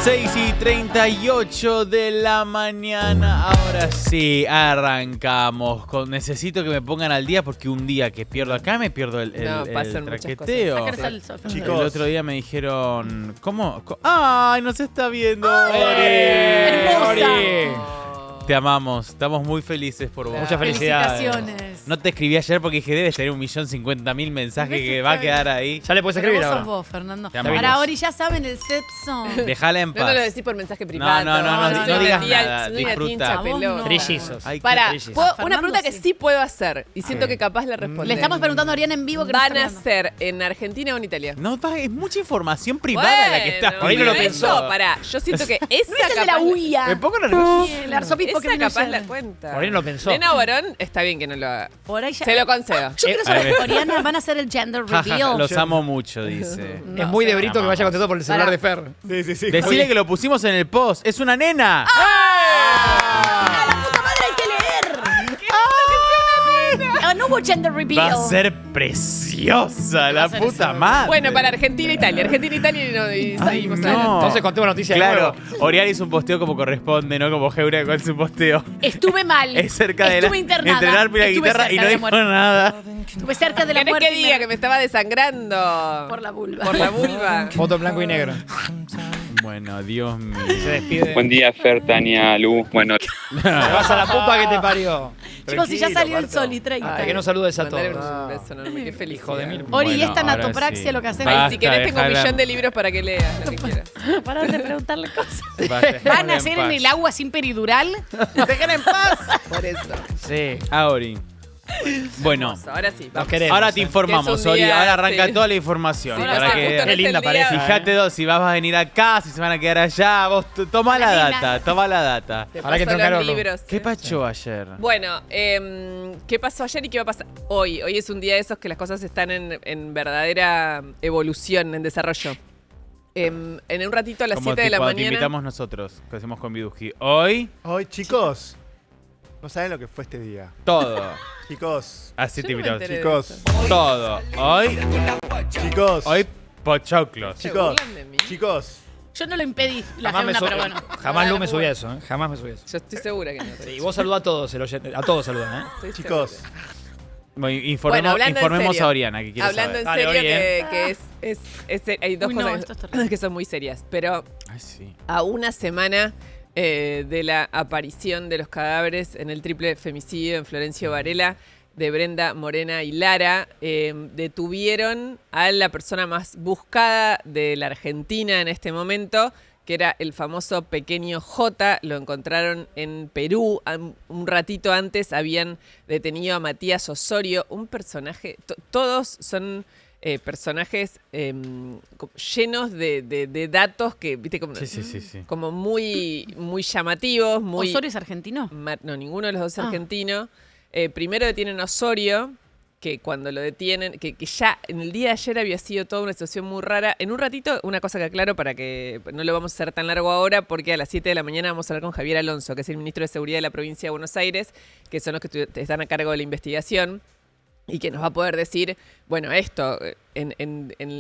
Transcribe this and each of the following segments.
6:38 de la mañana. Ahora sí, arrancamos. Necesito que me pongan al día porque un día que pierdo acá me pierdo el traqueteo. Chicos. El otro día me dijeron, ¿cómo? ¡Ay, nos está viendo! ¡Ori! Te amamos, estamos muy felices por vos. Muchas felicidades. Felicitaciones. No te escribí ayer porque dije, debes tener 1.050.000 mensajes que va a quedar ahí. Ya le puedes Pero escribir vos ahora. sos vos, Fernando. Te amamos. Para Ori ya saben el Sepson. Déjala en paz. No lo decís por mensaje privado. No digas nada, Soy una disfruta. tincha A vos pelota. no. Trillizos. Ay, qué Para, trillizos. una Fernando pregunta que sí. sí puedo hacer y siento que capaz la Le respondés. estamos preguntando a Oriana en vivo que no ¿Van está a hablando. ser en Argentina o en Italia? No, es mucha información privada la que estás Por ahí no lo pero pensó. eso, pará, yo siento que esa No es el de la capaz- huía. Me pongo nervioso. Sí, el arzobispo que Esa vino capaz ayer. la cuenta. Por ahí no lo pensó. Nena o varón, está bien que no lo haga. Por ahí ya. Se lo concedo. Yo quiero saber, Oriana, van a hacer el gender reveal. Los amo mucho, dice. Es muy de Brito que vaya contento por el celular Pará. de Fer. Sí. Decile que lo pusimos en el post. ¡Es una nena! ¡A la puta madre hay que leer! Ah, no hubo gender reveal. Va a ser preciosa, la puta madre. Bueno, para Argentina, Italia. Argentina, Italia y seguimos no. adelante. Entonces contemos noticias de Claro, nuevo. Oriana hizo un posteo como corresponde, no como Geura con su posteo. Estuve mal. Es cerca de Estuve internada. entrenar la Estuve guitarra y cerca no de la dijo muerte. nada. Estuve cerca de la ¿Querés muerte. que diga que me estaba desangrando? Por la vulva. Por la vulva. Foto en blanco y negro. Bueno, Dios mío. Se despide. Buen día, Fer, Tania, Lu. Bueno, Te vas a la pupa que te parió. Chicos, si ya salió el sol y 30. ¿Para qué no saludes a Mandale todos? un beso enorme, qué feliz. Hijo de mil. Ori, Bueno, ¿y esta ahora natopraxia sí. lo que haces? Basta, Ay, si querés tengo un dejala. millón de libros para que leas, lo que quieras. Para de preguntarle cosas. Basta, ¿Van déjala a hacer paz. en el agua sin peridural? ¡Déjala en paz! Por eso. Sí. A Ori. Bueno, Ahora sí, Nos vamos. queremos. ahora te informamos, Que es un Ori. día, Ahora arranca sí. toda la información. Sí, para no sé, que... justo no Qué es el linda día. pareja. Fíjate si vas a venir acá, si se van a quedar allá. Vos toma la Nena. data, toma la data. Te Ahora que paso tocaron, los ¿no? libros. ¿Qué pacho ayer? Bueno, ¿qué pasó ayer y qué va a pasar hoy? Hoy es un día de esos que las cosas están en verdadera evolución, en desarrollo. En un ratito a las Como 7 de la cuando te mañana. invitamos nosotros, que hacemos con Biduji. Hoy, Hoy, chicos, no saben lo que fue este día. todo. Chicos, Así Yo te no me invitamos. enteré de chicos, eso. Todo. chicos, Hoy, pochoclos. Se chicos, burlan de mí. chicos. Yo no lo impedí, la Jamás, fauna, pero bueno. jamás Lu me subía a eso, ¿eh? Jamás me subía a eso. Yo estoy segura que no. Sí, vos saludá a todos, a todos saludan, ¿eh? Estoy Chicos, segura. Bueno, Bueno, hablando en informemos serio. a Oriana, que quiere Hablando en saber. Dale, serio, oye, que hay dos Uy, no, cosas esto es terrible. que son muy serias. Pero Ay, sí. a una semana de la aparición de los cadáveres en el triple femicidio en Florencio Varela de Brenda, Morena y Lara, detuvieron a la persona más buscada de la Argentina en este momento, que era el famoso pequeño J. Lo encontraron en Perú. Un ratito antes habían detenido a Matías Osorio, un personaje, todos son personajes llenos de datos que, viste, como, Sí. como muy, muy llamativos. Muy, ¿Osorio es argentino? no, ninguno de los dos es Ah. argentino. Primero detienen a Osorio, que cuando lo detienen, que ya en el día de ayer había sido toda una situación muy rara. En un ratito, una cosa que aclaro para que no lo vamos a hacer tan largo ahora, porque a las 7 de la mañana vamos a hablar con Javier Alonso, que es el ministro de Seguridad de la provincia de Buenos Aires, que son los que están a cargo de la investigación. Y que nos va a poder decir, bueno, esto,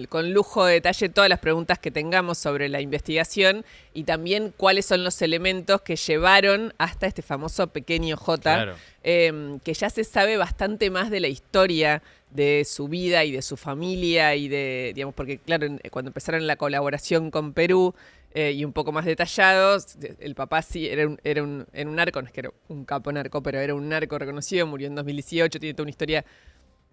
con lujo de detalle, todas las preguntas que tengamos sobre la investigación y también cuáles son los elementos que llevaron hasta este famoso pequeño J, Claro. que ya se sabe bastante más de la historia de su vida y de su familia y de, digamos, porque claro, cuando empezaron la colaboración con Perú y un poco más detallados, el papá sí era un narco, no es que era un capo narco, pero era un narco reconocido, murió en 2018, tiene toda una historia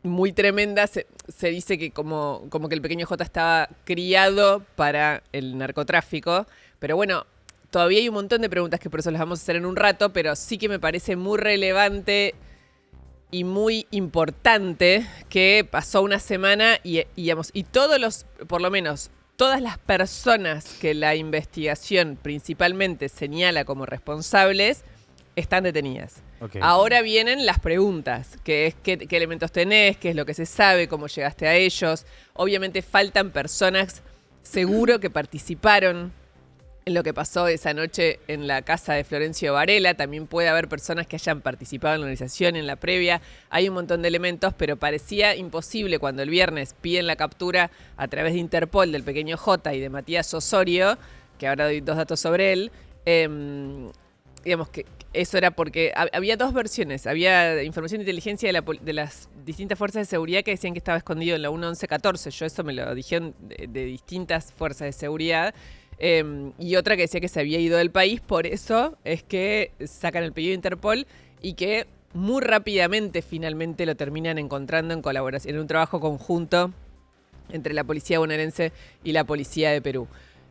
muy tremenda. Se dice que como que el pequeño J estaba criado para el narcotráfico, pero bueno, todavía hay un montón de preguntas que por eso las vamos a hacer en un rato, pero sí que me parece muy relevante y muy importante que pasó una semana digamos, y por lo menos todas las personas que la investigación principalmente señala como responsables están detenidas. Okay. Ahora vienen las preguntas, que es qué elementos tenés, qué es lo que se sabe, cómo llegaste a ellos. Obviamente faltan personas seguro que participaron en lo que pasó esa noche en la casa de Florencio Varela. También puede haber personas que hayan participado en la organización, en la previa. Hay un montón de elementos, pero parecía imposible cuando el viernes piden la captura a través de Interpol del pequeño J y de Matías Osorio, que ahora doy 2 datos sobre él, digamos que eso era porque había 2 versiones. Había información de inteligencia de las distintas fuerzas de seguridad que decían que estaba escondido en la 1114. Yo eso me lo dijeron de distintas fuerzas de seguridad. Y otra que decía que se había ido del país. Por eso es que sacan el pedido de Interpol y que muy rápidamente finalmente lo terminan encontrando en colaboración, en un trabajo conjunto entre la policía bonaerense y la policía de Perú.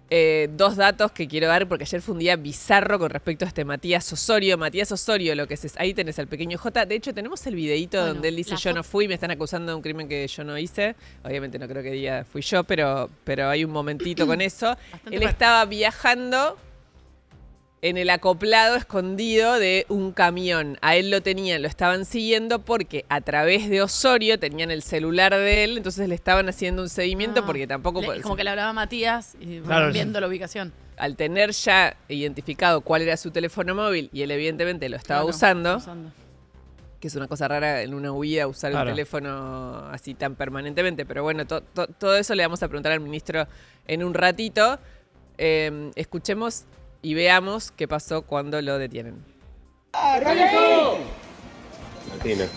2 datos que quiero dar porque ayer fue un día bizarro con respecto a Matías Osorio. Matías Osorio, ahí tenés al pequeño J. De hecho, tenemos el videíto donde él dice yo no fui, me están acusando de un crimen que yo no hice. Obviamente no creo que diga fui yo, pero hay un momentito con eso. Él estaba viajando en el acoplado escondido de un camión. A él lo estaban siguiendo porque a través de Osorio tenían el celular de él, entonces le estaban haciendo un seguimiento porque tampoco... Como que le hablaba a Matías y Claro, viendo la ubicación. Al tener ya identificado cuál era su teléfono móvil y él evidentemente lo estaba usando, que es una cosa rara en una huida usar un teléfono así tan permanentemente, pero bueno, todo eso le vamos a preguntar al ministro en un ratito. Escuchemos y veamos qué pasó cuando lo detienen.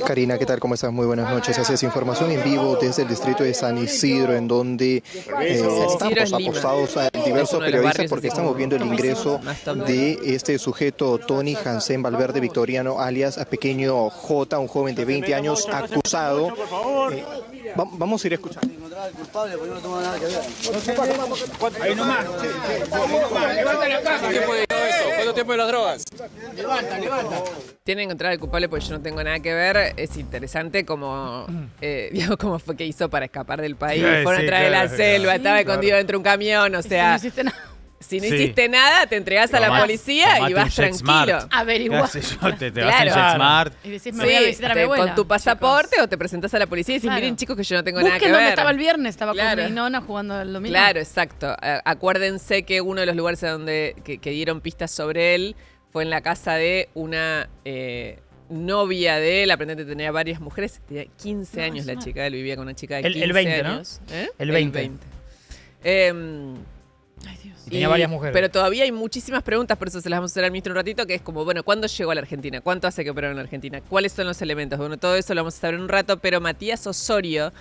Karina, ¿qué tal? ¿Cómo estás? Muy buenas noches. Haces información en vivo desde el distrito de San Isidro, en donde estamos apostados a diversos periodistas porque estamos viendo el ingreso de este sujeto, Tony Hansen Valverde Victoriano, alias Pequeño J, un joven de 20 años acusado. Vamos a ir escuchando. Ahí nomás. Levanta la caja. ¿Cuánto tiempo de las drogas? Levanta. Tienen que encontrar al culpable porque yo no tengo nada que ver. Es interesante como, digamos, cómo fue que hizo para escapar del país. Fueron a traer de la selva, estaba escondido dentro de un camión, o sea... Si no hiciste nada, te entregás a la policía y vas tranquilo. Averiguá. Te vas en JetSmart. Y decís, me voy a visitar a mi abuela. Con tu pasaporte o te presentás a la policía y decís, miren chicos que yo no tengo nada que ver. Donde estaba el viernes, estaba con mi nona jugando el domingo. Claro, exacto. Acuérdense que uno de los lugares donde que dieron pistas sobre él fue en la casa de una novia de él. Aparentemente tenía varias mujeres. Tenía 15 años la chica. Él vivía con una chica de 15 el 20, años. ¿no? El 20. Ay, Dios. Y tenía varias mujeres. Pero todavía hay muchísimas preguntas, por eso se las vamos a hacer al ministro un ratito, que es como, bueno, ¿cuándo llegó a la Argentina? ¿Cuánto hace que operó en la Argentina? ¿Cuáles son los elementos? Bueno, todo eso lo vamos a saber en un rato, pero Matías Osorio,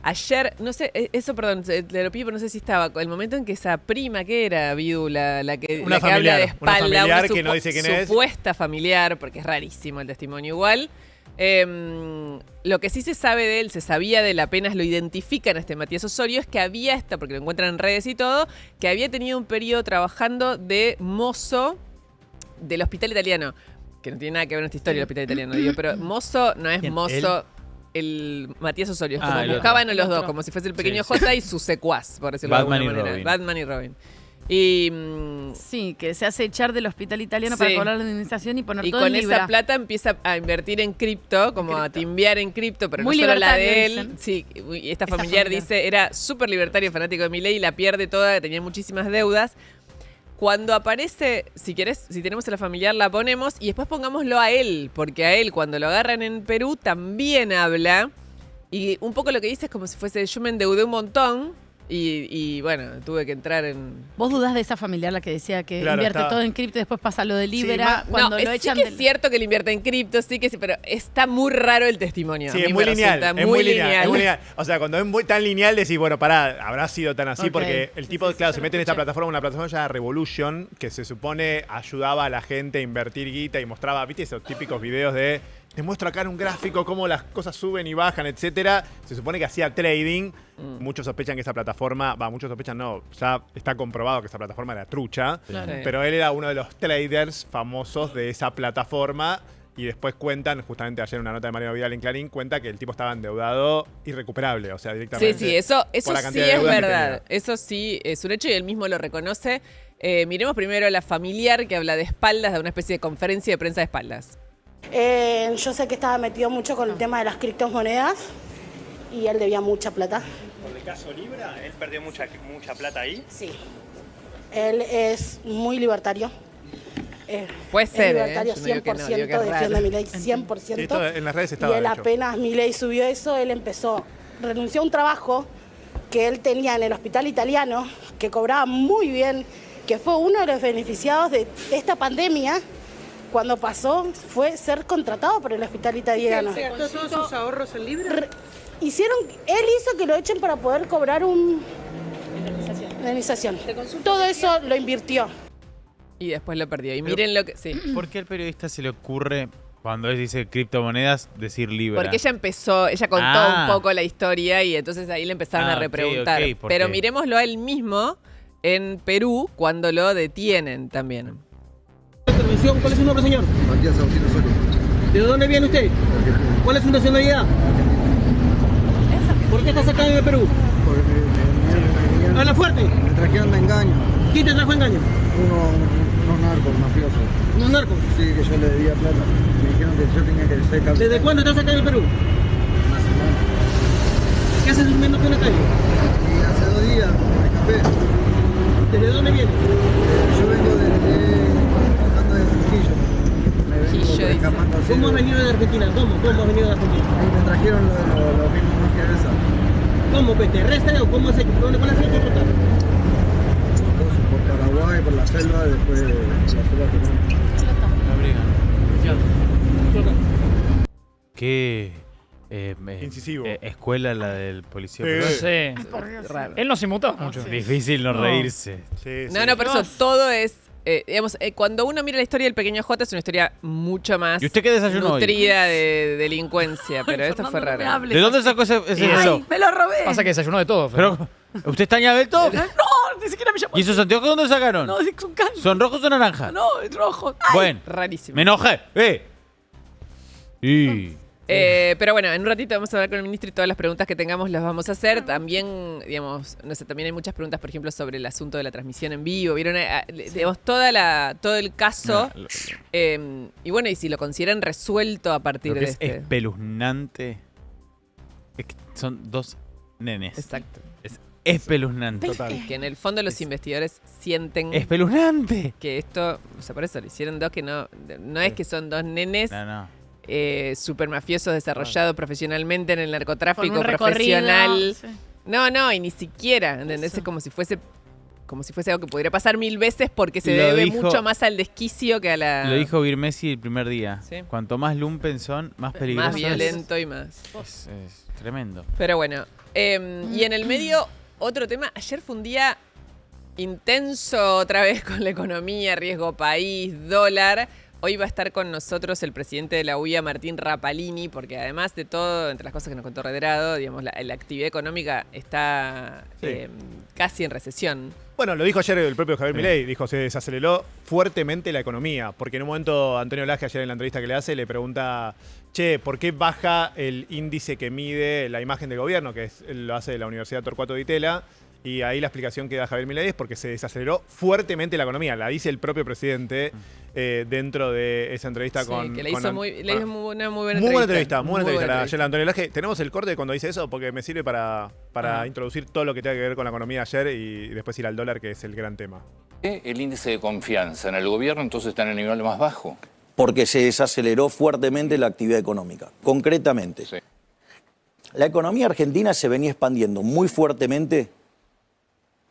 ayer, no sé, eso, perdón, te lo pido, pero no sé si estaba, el momento en que esa prima, ¿qué era, Vidu? La que habla de espalda, una familiar que no dice quién es. Supuesta familiar, porque es rarísimo el testimonio igual. Lo que sí se sabe de él, se sabía de él, apenas lo identifican a Matías Osorio, es que había porque lo encuentran en redes y todo, que había tenido un periodo trabajando de mozo del hospital italiano, que no tiene nada que ver con esta historia del hospital italiano, digo, pero mozo no es mozo, el Matías Osorio, es como buscaban a los dos, como si fuese el pequeño J y su secuaz, por decirlo de alguna manera. Batman y Robin. Y sí, que se hace echar del hospital italiano para cobrar la indemnización y poner todo en libra. Y con esa plata empieza a invertir en cripto, como a timbiar en cripto, pero muy no solo la de libertario, él. Sí, y esta familiar dice, era súper libertario, fanático de Milei, y la pierde toda, tenía muchísimas deudas. Cuando aparece, si querés, si tenemos a la familiar, la ponemos y después pongámoslo a él, porque a él, cuando lo agarran en Perú, también habla. Y un poco lo que dice es como si fuese, yo me endeudé un montón. Y bueno, tuve que entrar en... ¿Vos dudás de esa familiar la que decía que invierte todo en cripto y después pasa lo de Libra? Sí, lo echan sí que es cierto que le invierte en cripto, sí que sí, pero está muy raro el testimonio. Sí, es muy lineal, es muy lineal. O sea, cuando es tan lineal decís, bueno, pará, habrá sido tan así, porque el tipo, claro, se mete en esta plataforma, una plataforma llamada Revolution, que se supone ayudaba a la gente a invertir guita y mostraba, ¿viste esos típicos videos de... Te muestro acá en un gráfico cómo las cosas suben y bajan, etcétera. Se supone que hacía trading. Muchos sospechan que esa plataforma, muchos sospechan no, ya está comprobado que esa plataforma era trucha. Claro. Pero él era uno de los traders famosos de esa plataforma. Y después cuentan, justamente ayer en una nota de Mariano Vidal en Clarín, cuenta que el tipo estaba endeudado irrecuperable, o sea, directamente. Sí, eso sí es verdad. Eso sí es un hecho y él mismo lo reconoce. Miremos primero a la familiar que habla de espaldas, de una especie de conferencia de prensa de espaldas. Yo sé que estaba metido mucho con el tema de las criptomonedas y él debía mucha plata. ¿Por el caso Libra? ¿Él perdió mucha plata ahí? Sí. Él es muy libertario. Puede ser, es libertario 100%, defiende a Milei 100%. Sí, en las redes estaba, y él apenas Milei subió eso, él renunció a un trabajo que él tenía en el hospital italiano, que cobraba muy bien que fue uno de los beneficiados de esta pandemia, cuando pasó, fue ser contratado por el hospital italiano. ¿Se gastó todos sus ahorros en libras? Él hizo que lo echen para poder cobrar indemnización. Todo eso lo invirtió. Y después lo perdió. Y miren lo que... Sí. ¿Por qué al periodista se le ocurre, cuando él dice criptomonedas, decir libra? Porque ella contó un poco la historia y entonces ahí le empezaron a repreguntar. Okay, pero miremoslo a él mismo en Perú cuando lo detienen también. ¿Cuál es su nombre, señor? Matías Agustín Osorio. ¿De dónde viene usted? ¿Cuál es su nacionalidad? ¿Por qué estás acá en el Perú? Porque ¡Habla fuerte! me trajeron de engaño. ¿Quién te trajo a engaño? Unos narcos mafiosos. ¿Unos narcos? Sí, que yo le debía plata. Me dijeron que yo tenía que ser capitán. ¿Desde cuándo estás acá en el Perú? Una semana. ¿Qué haces durmiendo tú en la calle? Y hace 2 días me escapé. ¿Desde dónde vienes? Yo vengo bajando de Trujillo. Me vengo escapando así. ¿Cómo has venido de Argentina? ¿Cómo has venido de Argentina? Ahí me trajeron los mismos mafias de esa. ¿Cómo? ¿Te arrestan o cómo se ¿Cuál es la ruta? Por Paraguay, por la selva, después la selva peruana. ¿Qué incisivo escuela la del policía? No sé. Él no se inmutó mucho. Difícil no reírse. No, pero eso todo es... digamos, cuando uno mira la historia del Pequeño J es una historia mucho más ¿Y usted qué desayunó nutrida de delincuencia, pero esto fue raro. ¿De dónde sacó ese eso? Me lo robé. Pasa que desayunó de todo. Pero, ¿usted está ñabelto? No, ni siquiera me llamó. ¿Y esos anteojos dónde sacaron? No, son caños. ¿Son rojos o naranjas? No, es rojo. Bueno, Rarísimo. me enojé. Pero bueno, en un ratito vamos a hablar con el ministro y todas las preguntas que tengamos las vamos a hacer. También, digamos, no sé, también hay muchas preguntas, por ejemplo, sobre el asunto de la transmisión en vivo. ¿Vieron? Digamos, todo el caso. Y bueno, y si lo consideran resuelto a partir de es este. espeluznante. Es que son 2 nenes. Exacto. Es espeluznante. Total. Que en el fondo los investigadores sienten. ¡Espeluznante! Que esto. O sea, por eso le hicieron 2 que no es que son 2 nenes. No. Super mafiosos desarrollados profesionalmente en el narcotráfico Con un profesional. Sí. No, y ni siquiera, ¿entendés? Es como si fuese algo que pudiera pasar 1000 veces porque se Lo debe dijo- mucho más al desquicio que a la... Lo dijo Bir Messi el primer día. Sí. Cuanto más lumpen son, más peligrosos. más violento y más. Es tremendo. Pero bueno, y en el medio, otro tema. Ayer fue un día intenso otra vez con la economía, riesgo país, dólar. Hoy va a estar con nosotros el presidente de la UIA, Martín Rapalini, porque además de todo, entre las cosas que nos contó Redrado, digamos, la actividad económica está casi en recesión. Bueno, lo dijo ayer el propio Javier Milei, dijo se desaceleró fuertemente la economía, porque en un momento Antonio Laje ayer en la entrevista que le hace le pregunta, ¿por qué baja el índice que mide la imagen del gobierno? Que lo hace la Universidad Torcuato Di Tella. Y ahí la explicación que da Javier Milei es porque se desaceleró fuertemente la economía. La dice el propio presidente dentro de esa entrevista con... que le hizo una muy buena entrevista. Muy buena entrevista. Ayer la Antonio Laje. Tenemos el corte cuando dice eso porque me sirve para introducir todo lo que tenga que ver con la economía ayer y después ir al dólar, que es el gran tema. El índice de confianza en el gobierno entonces está en el nivel más bajo. Porque se desaceleró fuertemente la actividad económica. Concretamente, la economía argentina se venía expandiendo muy fuertemente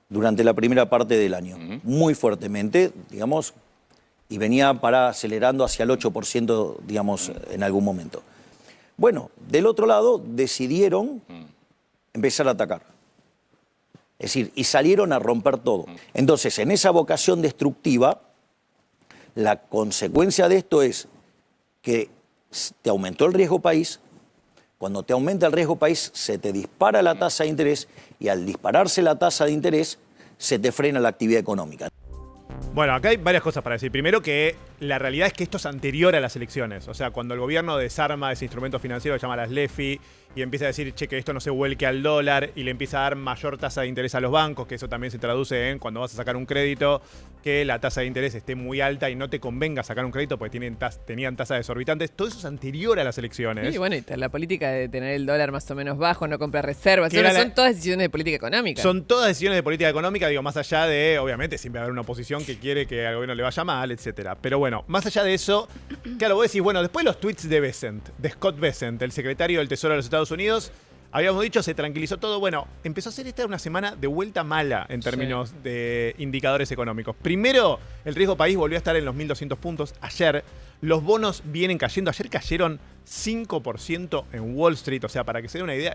durante la primera parte del año, muy fuertemente, digamos, y venía acelerando hacia el 8%, digamos, en algún momento. Bueno, del otro lado decidieron empezar a atacar. Es decir, y salieron a romper todo. Entonces, en esa vocación destructiva, la consecuencia de esto es que te aumentó el riesgo país. Cuando te aumenta el riesgo país, se te dispara la tasa de interés y al dispararse la tasa de interés, se te frena la actividad económica. Bueno, acá hay varias cosas para decir. Primero que la realidad es que esto es anterior a las elecciones. O sea, cuando el gobierno desarma ese instrumento financiero que se llama las LEFI y empieza a decir, que esto no se vuelque al dólar y le empieza a dar mayor tasa de interés a los bancos, que eso también se traduce en cuando vas a sacar un crédito, que la tasa de interés esté muy alta y no te convenga sacar un crédito porque tenían tasas desorbitantes. Todo eso es anterior a las elecciones. Y bueno, y la política de tener el dólar más o menos bajo, no comprar reservas, son todas decisiones de política económica. Son todas decisiones de política económica, digo, más allá de, obviamente, siempre va a haber una oposición que quiere que al gobierno le vaya mal, etcétera. Pero bueno, más allá de eso, claro, vos decís, bueno, después los tweets de Scott Bessent, el secretario del Tesoro de los Estados Unidos, Habíamos dicho, se tranquilizó todo. Bueno, empezó a ser esta una semana de vuelta mala en términos de indicadores económicos. Primero, el riesgo país volvió a estar en los 1.200 puntos. Ayer, los bonos vienen cayendo. Ayer cayeron 5% en Wall Street. O sea, para que se dé una idea,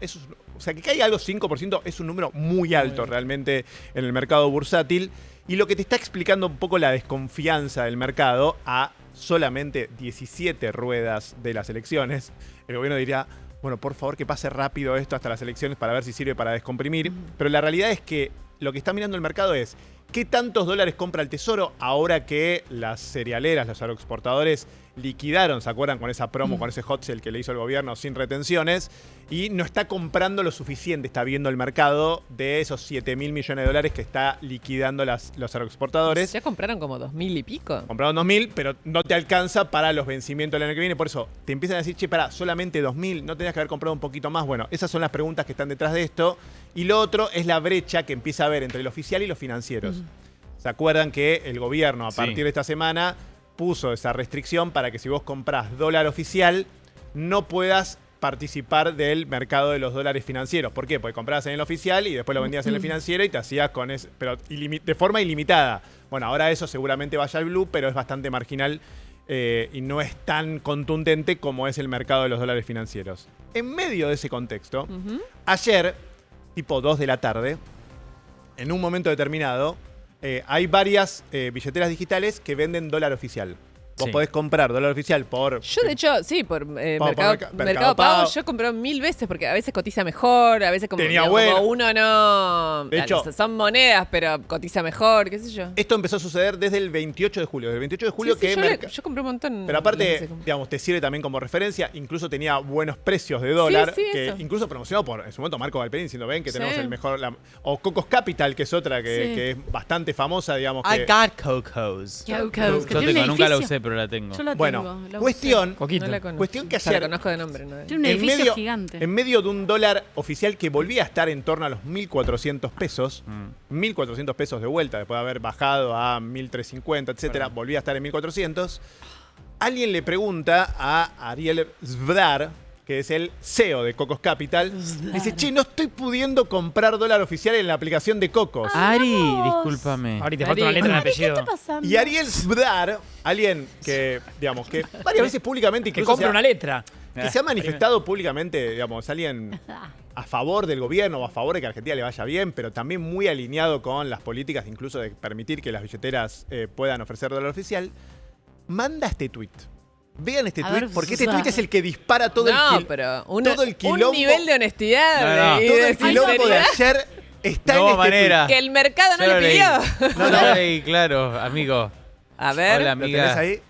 o sea, que caiga algo 5% es un número muy alto realmente en el mercado bursátil. Y lo que te está explicando un poco la desconfianza del mercado a solamente 17 ruedas de las elecciones. El gobierno diría, bueno, por favor que pase rápido esto hasta las elecciones para ver si sirve para descomprimir. Pero la realidad es que lo que está mirando el mercado es qué tantos dólares compra el Tesoro ahora que las cerealeras, los agroexportadores liquidaron, ¿se acuerdan? Con esa promo, con ese hot sale que le hizo el gobierno sin retenciones, y no está comprando lo suficiente, está viendo el mercado de esos 7.000 millones de dólares que está liquidando los agroexportadores. ¿Ya compraron como 2.000 y pico? Compraron 2.000, pero no te alcanza para los vencimientos del año que viene, por eso te empiezan a decir, che, pará, solamente 2.000, no tenías que haber comprado un poquito más. Bueno, esas son las preguntas que están detrás de esto. Y lo otro es la brecha que empieza a haber entre el oficial y los financieros. ¿Se acuerdan que el gobierno a partir de esta semana puso esa restricción para que si vos comprás dólar oficial no puedas participar del mercado de los dólares financieros? ¿Por qué? Porque comprabas en el oficial y después lo vendías en el financiero y te hacías con eso, pero de forma ilimitada. Bueno, ahora eso seguramente vaya al blue, pero es bastante marginal y no es tan contundente como es el mercado de los dólares financieros. En medio de ese contexto, ayer, tipo 2 de la tarde, en un momento determinado, hay varias billeteras digitales que venden dólar oficial. Vos podés comprar dólar oficial por... Yo, de hecho, sí, por Mercado Pago, yo compré 1000 veces porque a veces cotiza mejor, a veces como uno no... De hecho, son monedas, pero cotiza mejor, qué sé yo. Esto empezó a suceder desde el 28 de julio. Desde el 28 de julio yo compré un montón. Pero aparte, digamos, te sirve también como referencia. Incluso tenía buenos precios de dólar. Que eso. Incluso promocionado por, en su momento, Marco Galperín, diciendo, ven que tenemos el mejor... o Cocos Capital, que es otra que es bastante famosa, digamos. I got Cocos. Yo nunca la usé, pero la tengo. Yo la bueno, tengo, cuestión cuestión que ayer... La conozco de nombre, ¿no? Tiene un edificio gigante. En medio de un dólar oficial que volvía a estar en torno a los 1.400 pesos, 1.400 pesos de vuelta, después de haber bajado a 1.350, etcétera, volvía a estar en 1.400, alguien le pregunta a Ariel Sbdar, que es el CEO de Cocos Capital, dice, che, no estoy pudiendo comprar dólar oficial en la aplicación de Cocos. Ari, discúlpame. Ari, te falta una letra en el apellido. ¿Qué está pasando? Y Ariel Sbdar, alguien que, digamos, que varias veces públicamente... Que compra una letra. Que se ha manifestado públicamente, digamos, alguien a favor del gobierno o a favor de que a Argentina le vaya bien, pero también muy alineado con las políticas incluso de permitir que las billeteras puedan ofrecer dólar oficial, manda este tuit. Vean este tuit, porque este tuit es el que dispara todo todo el quilombo. Un nivel de honestidad. Todo el quilombo de ayer está en este tuit. Que el mercado no le pidió. No leí, claro, amigo. A ver. Hola, ¿Lo tenés ahí?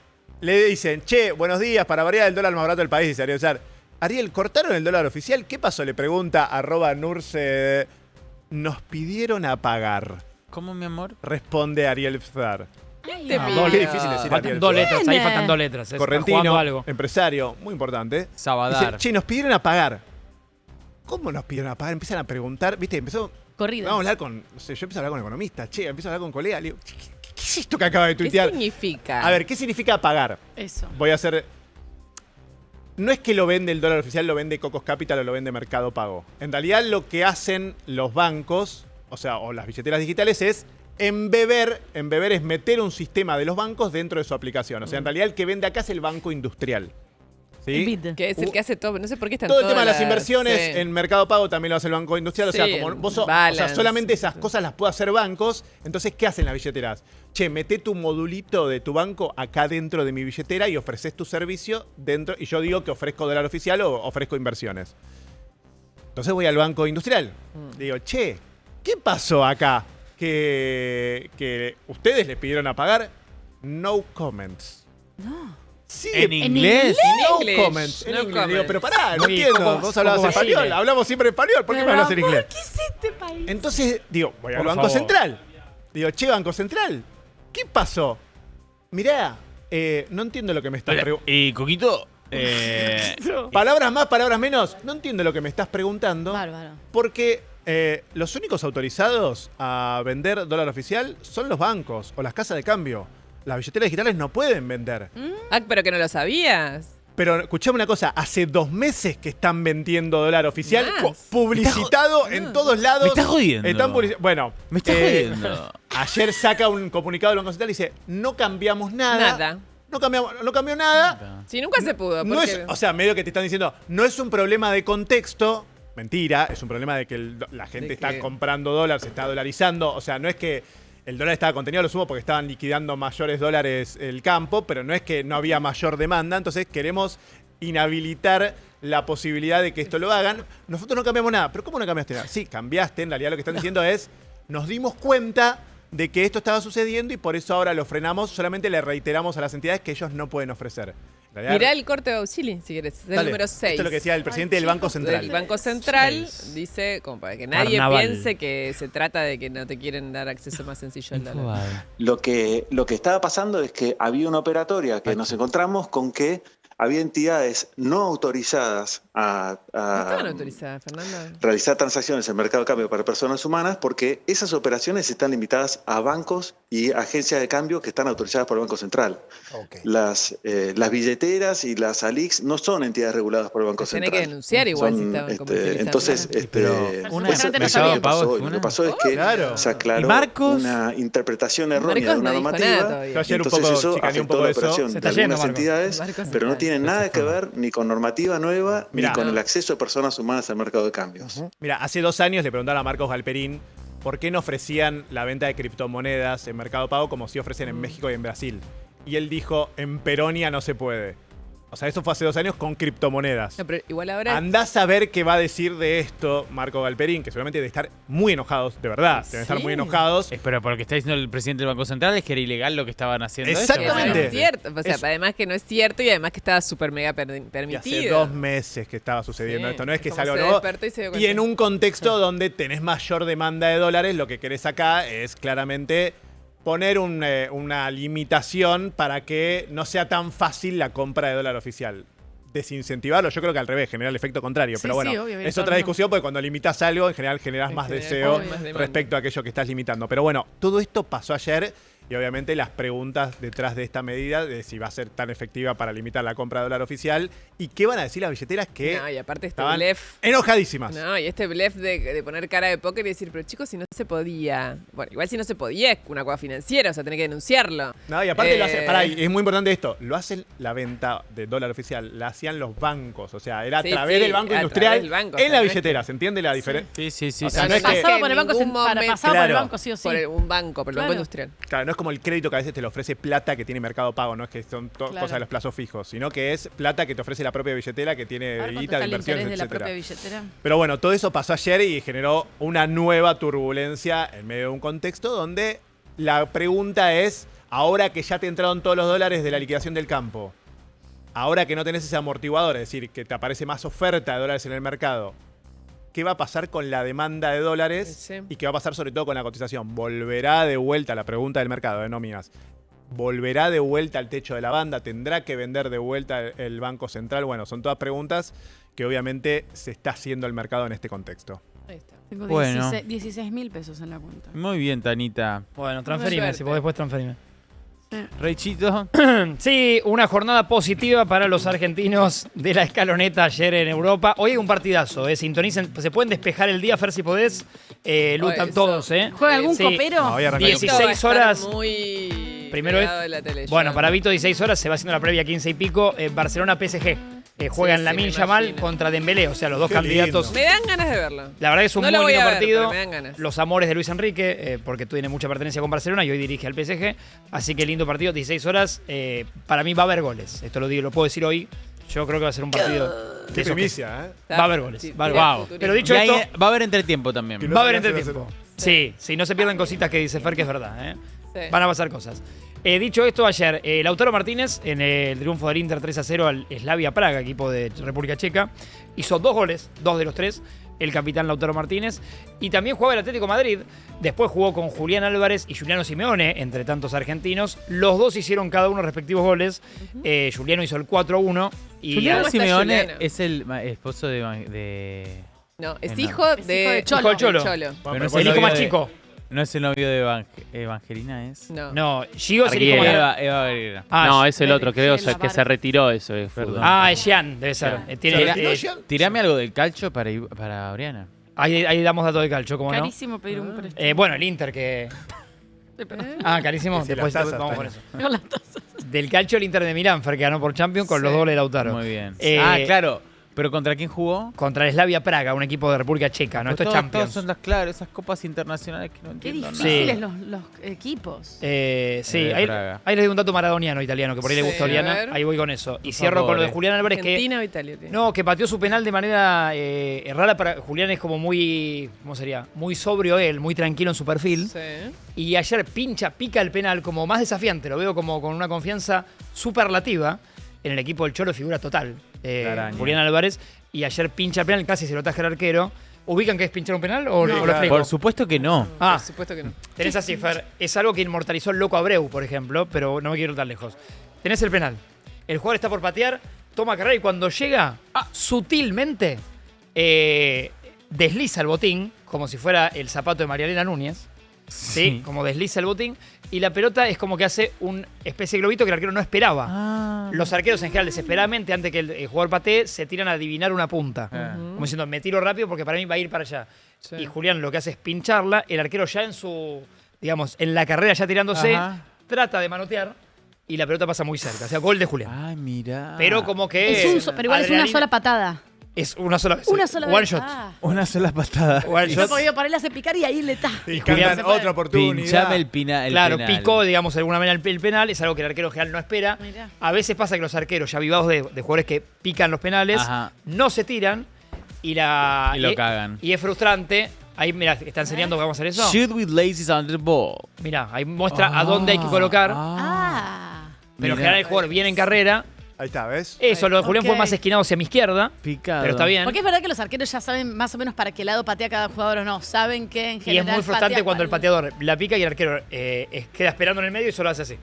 Le dicen, che, buenos días, para variar el dólar más barato del país, dice Ariel Sbdar. Ariel, ¿cortaron el dólar oficial? ¿Qué pasó? Le pregunta @Nurse. Nos pidieron a pagar. ¿Cómo, mi amor? Responde Ariel Sbdar. Qué difícil decir. Faltan 2 letras, ahí faltan 2 letras. Correntino, algo. Empresario, muy importante. Sabadar. Dice, che, nos pidieron a pagar. ¿Cómo nos pidieron a pagar? Empiezan a preguntar, ¿viste? Empezó... Corrido. Vamos a hablar con... No sé, yo empiezo a hablar con economistas. Che, empiezo a hablar con colegas. Le digo, ¿qué es esto que acaba de tuitear? ¿Qué significa? A ver, ¿qué significa pagar? Eso. Voy a hacer... No es que lo vende el dólar oficial, lo vende Cocos Capital o lo vende Mercado Pago. En realidad lo que hacen los bancos, o las billeteras digitales, es embeber es meter un sistema de los bancos dentro de su aplicación. O sea, en realidad el que vende acá es el Banco Industrial. ¿Sí? Que es el que hace todo, no sé por qué están todo el tema de las inversiones en Mercado Pago también lo hace el Banco Industrial. Sí, o sea, como vos solamente esas cosas las puede hacer bancos. Entonces, ¿qué hacen las billeteras? Che, mete tu modulito de tu banco acá dentro de mi billetera y ofreces tu servicio dentro. Y yo digo que ofrezco dólar oficial o ofrezco inversiones. Entonces voy al Banco Industrial. Digo, che, ¿qué pasó acá? Que ustedes le pidieron a pagar. No comments. No. Sí, ¿En inglés? No comments. En inglés. Digo, pero pará, no entiendo. Vos hablabas español. Hablamos siempre español. ¿Por qué me hablas en inglés? ¿Qué es este país? Entonces, digo, voy al Banco Central. Digo, che, Banco Central, ¿qué pasó? Mirá, no entiendo lo que me estás preguntando. Y Coquito, palabras más, palabras menos. No entiendo lo que me estás preguntando. Bárbaro. Porque los únicos autorizados a vender dólar oficial son los bancos o las casas de cambio. Las billeteras digitales no pueden vender. Pero que no lo sabías. Pero escuchame una cosa, hace 2 meses que están vendiendo dólar oficial, publicitado en todos lados. Me estás jodiendo. Bueno, me estás jodiendo. Ayer saca un comunicado del Banco Central y dice, no cambiamos nada. No cambió nada. Sí, nunca se pudo. No es, o sea, medio que te están diciendo, no es un problema de contexto. Mentira, es un problema de que la gente está comprando dólares, se está dolarizando. O sea, no es que el dólar estaba contenido, lo sumo porque estaban liquidando mayores dólares el campo, pero no es que no había mayor demanda. Entonces queremos inhabilitar la posibilidad de que esto lo hagan. Nosotros no cambiamos nada. ¿Pero cómo no cambiaste nada? Sí, cambiaste. En realidad lo que están diciendo es, nos dimos cuenta de que esto estaba sucediendo y por eso ahora lo frenamos. Solamente le reiteramos a las entidades que ellos no pueden ofrecer. Mirá el corte de auxilio, si querés. Es el número 6. Esto es lo que decía el presidente del Banco Central. El Banco Central dice, como para que nadie piense que se trata de que no te quieren dar acceso más sencillo al dólar. Lo que estaba pasando es que había una operatoria que nos encontramos con que había entidades no autorizadas a estaban autorizadas, Fernando, realizar transacciones en el mercado de cambio para personas humanas porque esas operaciones están limitadas a bancos y agencias de cambio que están autorizadas por el Banco Central. Okay. Las billeteras y las ALICs no son entidades reguladas por el Banco Central. Tiene que denunciar igual si estaban comercializadas. Entonces, lo que pasó es que se aclaró una interpretación errónea de una normativa. Entonces eso afectó la operación de algunas entidades, pero no tiene nada que ver ni con normativa nueva ni con el acceso de personas humanas al mercado de cambios. Mira, hace 2 años le preguntaron a Marcos Galperín por qué no ofrecían la venta de criptomonedas en Mercado Pago como sí ofrecen en México y en Brasil. Y él dijo, en Peronia no se puede. O sea, eso fue hace 2 años con criptomonedas. No, pero igual ahora... Andás a ver qué va a decir de esto Marco Galperín, que seguramente debe estar muy enojados, de verdad. Deben estar muy enojados. Pero por lo que está diciendo el presidente del Banco Central es que era ilegal lo que estaban haciendo. Exactamente. No es cierto. O sea, además que no es cierto y además que estaba súper mega permitido. Y hace 2 meses que estaba sucediendo esto. No es que es algo nuevo. Y en un contexto donde tenés mayor demanda de dólares, lo que querés acá es claramente poner una limitación para que no sea tan fácil la compra de dólar oficial. Desincentivarlo, yo creo que al revés, genera el efecto contrario. Pero bueno, es otra discusión porque cuando limitas algo, en general generas más deseo respecto a aquello que estás limitando. Pero bueno, todo esto pasó ayer y obviamente las preguntas detrás de esta medida de si va a ser tan efectiva para limitar la compra de dólar oficial y qué van a decir las billeteras que y aparte estaban enojadísimas. No, y este blef de poner cara de póker y decir, pero chicos, si no se podía. Bueno, igual si no se podía es una cosa financiera, o sea, tenés que denunciarlo. No, y aparte lo hace, es muy importante esto, lo hacen la venta de dólar oficial, la hacían los bancos, o sea, era a través del Banco Industrial en la billetera, ¿se entiende la diferencia? Sí. O sea, no es pasaba por el banco, pasaba por el banco sí o sí. Por un banco, por el Banco Industrial. Claro, no es como el crédito que a veces te lo ofrece plata que tiene Mercado Pago, no es que son cosas de los plazos fijos, sino que es plata que te ofrece la propia billetera que tiene guita de inversiones, de la propia billetera. Pero bueno, todo eso pasó ayer y generó una nueva turbulencia en medio de un contexto donde la pregunta es, ahora que ya te entraron todos los dólares de la liquidación del campo, ahora que no tenés ese amortiguador, es decir, que te aparece más oferta de dólares en el mercado, ¿qué va a pasar con la demanda de dólares? Y qué va a pasar sobre todo con la cotización. ¿Volverá de vuelta la pregunta del mercado, no mías? ¿Volverá de vuelta al techo de la banda? ¿Tendrá que vender de vuelta el Banco Central? Bueno, son todas preguntas que obviamente se está haciendo el mercado en este contexto. Ahí está. Tengo 16.000 pesos en la cuenta. Muy bien, Tanita. Bueno, transferime, si podés después transferime. Reichito. Sí, una jornada positiva para los argentinos de la escaloneta ayer en Europa. Hoy hay un partidazo, sintonicen, se pueden despejar el día, Fer, si podés. Lutan todos, ¿Juega algún copero? No, 16 horas. Muy primero de la tele, bueno, para Vito 16 horas se va haciendo la previa 15 y pico. Barcelona-PSG. Juegan Lamine Yamal contra Dembélé, o sea, los dos candidatos. Me dan ganas de verlo. La verdad que es un muy lindo partido. Me dan ganas. Los amores de Luis Enrique, porque tiene mucha pertenencia con Barcelona y hoy dirige al PSG. Así que lindo partido, 16 horas. Para mí va a haber goles. Esto lo puedo decir hoy. Yo creo que va a ser un partido de primicia, Va a haber goles. Wow. Pero dicho esto, va a haber entretiempo también. Va a haber entretiempo. Sí, no se pierdan cositas que dice Fer, que es verdad. Van a pasar cosas. Dicho esto, ayer, Lautaro Martínez, en el triunfo del Inter 3-0 al Slavia Praga, equipo de República Checa, hizo 2 goles, 2 de los 3, el capitán Lautaro Martínez, y también jugaba el Atlético de Madrid, después jugó con Julián Álvarez y Juliano Simeone, entre tantos argentinos, los dos hicieron cada uno respectivos goles, Juliano hizo el 4-1. Y Juliano Simeone es el esposo de... No, es hijo de Cholo. Cholo. Bueno, el hijo más chico. No es el novio de Evangelina, ¿es? No, Gio sería como Eva Arguera. No, es el otro, creo que se retiró eso. Perdón. Es Jean, debe ser. Tirame algo del calcio para Oriana. Ahí damos datos de calcio, ¿cómo no? Carísimo pedir un préstamo. Bueno, el Inter que... carísimo. Sí, después tasas, vamos con eso. Con las tasas. Del calcio el Inter de Milán, Fer, que ganó por Champions con los dobles de Lautaro. Muy bien. Claro. ¿Pero contra quién jugó? Contra el Slavia Praga, un equipo de República Checa, ¿no? Esto es Champions. Son esas copas internacionales que no entiendo. Qué difíciles los equipos. Sí, ahí les doy un dato maradoniano italiano, que por ahí le gusta a Oriana. Ahí voy con eso. Y cierro con lo de Julián Álvarez, ¿Argentina o Italia? No, que pateó su penal de manera rara. Julián es como muy, ¿cómo sería? Muy sobrio él, muy tranquilo en su perfil. Sí. Y ayer pica el penal como más desafiante. Lo veo como con una confianza superlativa. En el equipo del Cholo figura total. Julián Álvarez. Y ayer pincha el penal, casi se lo taja el arquero. ¿Ubican qué es pinchar un penal o lo explico? Por supuesto que no. Por supuesto que no. Tenés así, Fer. Es algo que inmortalizó el Loco Abreu, por ejemplo, pero no me quiero ir tan lejos. Tenés el penal. El jugador está por patear, toma carrera y cuando llega, sutilmente desliza el botín, como si fuera el zapato de María Elena Núñez. Sí, como desliza el botín. Y la pelota es como que hace una especie de globito que el arquero no esperaba. Los arqueros en general, desesperadamente, antes que el jugador patee, se tiran a adivinar una punta. Como diciendo, me tiro rápido porque para mí va a ir para allá. Sí. Y Julián lo que hace es pincharla. El arquero ya en la carrera ya tirándose, trata de manotear y la pelota pasa muy cerca. O sea, gol de Julián. Ay, mirá. Pero como que... Pero igual es una sola patada. Es una sola vez. Una sola One vez. shot. Una sola patada. One shot. No podía pararle a picar y ahí le está. Y Julián, otra oportunidad. Pinchame el penal. Claro, picó, digamos, de alguna manera el penal. Es algo que el arquero general no espera. Mirá. A veces pasa que los arqueros, ya avivados de jugadores que pican los penales, no se tiran y lo cagan. Y es frustrante. Ahí, mira, está enseñando que vamos a hacer eso. Shoot with laces under the ball. Mirá, ahí muestra a dónde hay que colocar. Pero en general el jugador viene en carrera. Ahí está, ¿ves? Eso, lo de Julián fue más esquinado hacia mi izquierda. Picado. Pero está bien. Porque es verdad que los arqueros ya saben más o menos para qué lado patea cada jugador o no. Saben que en general. Y es muy frustrante cuando el pateador la pica y el arquero queda esperando en el medio y solo hace así.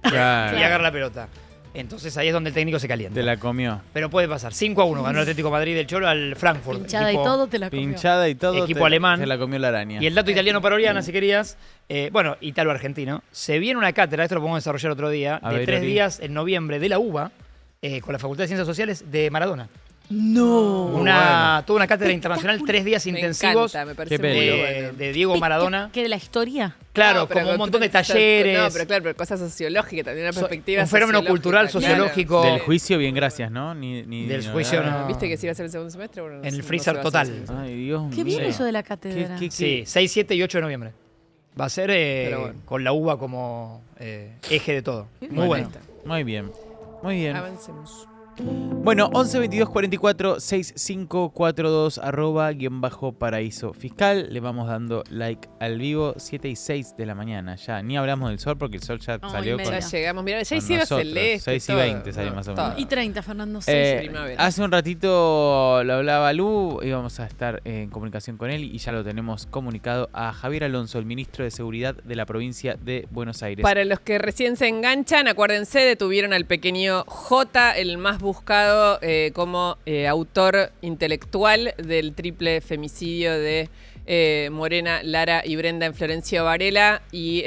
Claro. Y agarra la pelota. Entonces ahí es donde el técnico se calienta. Te la comió. Pero puede pasar. 5-1 ganó el Atlético de Madrid del Cholo al Frankfurt. Pinchada y todo te la comió. Pinchada y todo. Equipo alemán. Te la comió la araña. Y el dato italiano para Oriana, si querías. Italo-argentino. Se viene una cátedra, esto lo podemos desarrollar otro día, de 3 días en noviembre de la UBA. Con la Facultad de Ciencias Sociales de Maradona. No. Toda una cátedra internacional, 3 días intensivos. Me parece de Diego Maradona. ¿Qué de la historia? Claro, como un montón de talleres. No, pero claro, pero cosas sociológicas, también una perspectiva. Un fenómeno cultural, sociológico. Del juicio, bien, gracias, ¿no? Del juicio, no. ¿Viste que se iba a hacer el segundo semestre? Bueno, en el freezer total. Ay, Dios mío. Qué bien eso de la cátedra. Sí, 6, 7 y 8 de noviembre. Va a ser con la UBA como eje de todo. Muy bueno. Muy bien. Muy bien. Avancemos. Bueno, 11 22 44 6542 @paraíso fiscal. Le vamos dando like al vivo. 7 y 6 de la mañana ya. Ni hablamos del sol porque el sol ya salió con. Ya llegamos. Mira, ya hicimos celeste. 6 y 20 salió más o menos. Y 30, Fernando. 6 primavera. Hace un ratito lo hablaba Lu. Íbamos a estar en comunicación con él y ya lo tenemos comunicado a Javier Alonso, el ministro de Seguridad de la provincia de Buenos Aires. Para los que recién se enganchan, acuérdense, detuvieron al pequeño J, el más buscado como autor intelectual del triple femicidio de Morena, Lara y Brenda en Florencio Varela, y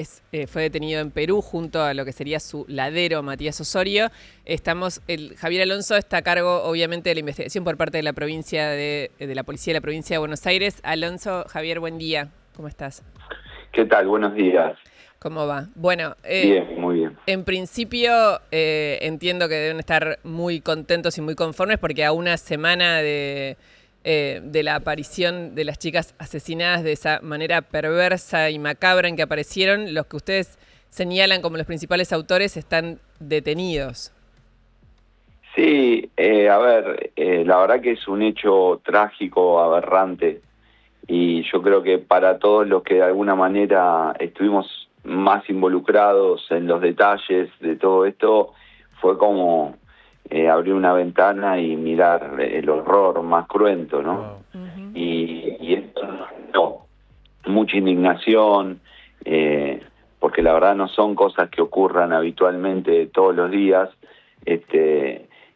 fue detenido en Perú junto a lo que sería su ladero, Matías Osorio. Javier Alonso está a cargo, obviamente, de la investigación por parte de la provincia de la Policía de la Provincia de Buenos Aires. Alonso, Javier, buen día. ¿Cómo estás? ¿Qué tal? Buenos días. ¿Cómo va? Bueno, bien, muy bien. En principio entiendo que deben estar muy contentos y muy conformes porque a una semana de la aparición de las chicas asesinadas de esa manera perversa y macabra en que aparecieron, los que ustedes señalan como los principales autores están detenidos. Sí, la verdad que es un hecho trágico, aberrante, y yo creo que para todos los que de alguna manera estuvimos más involucrados en los detalles de todo esto, fue como abrir una ventana y mirar el horror más cruento, ¿no? Wow. Y esto, mucha indignación, porque la verdad no son cosas que ocurran habitualmente todos los días,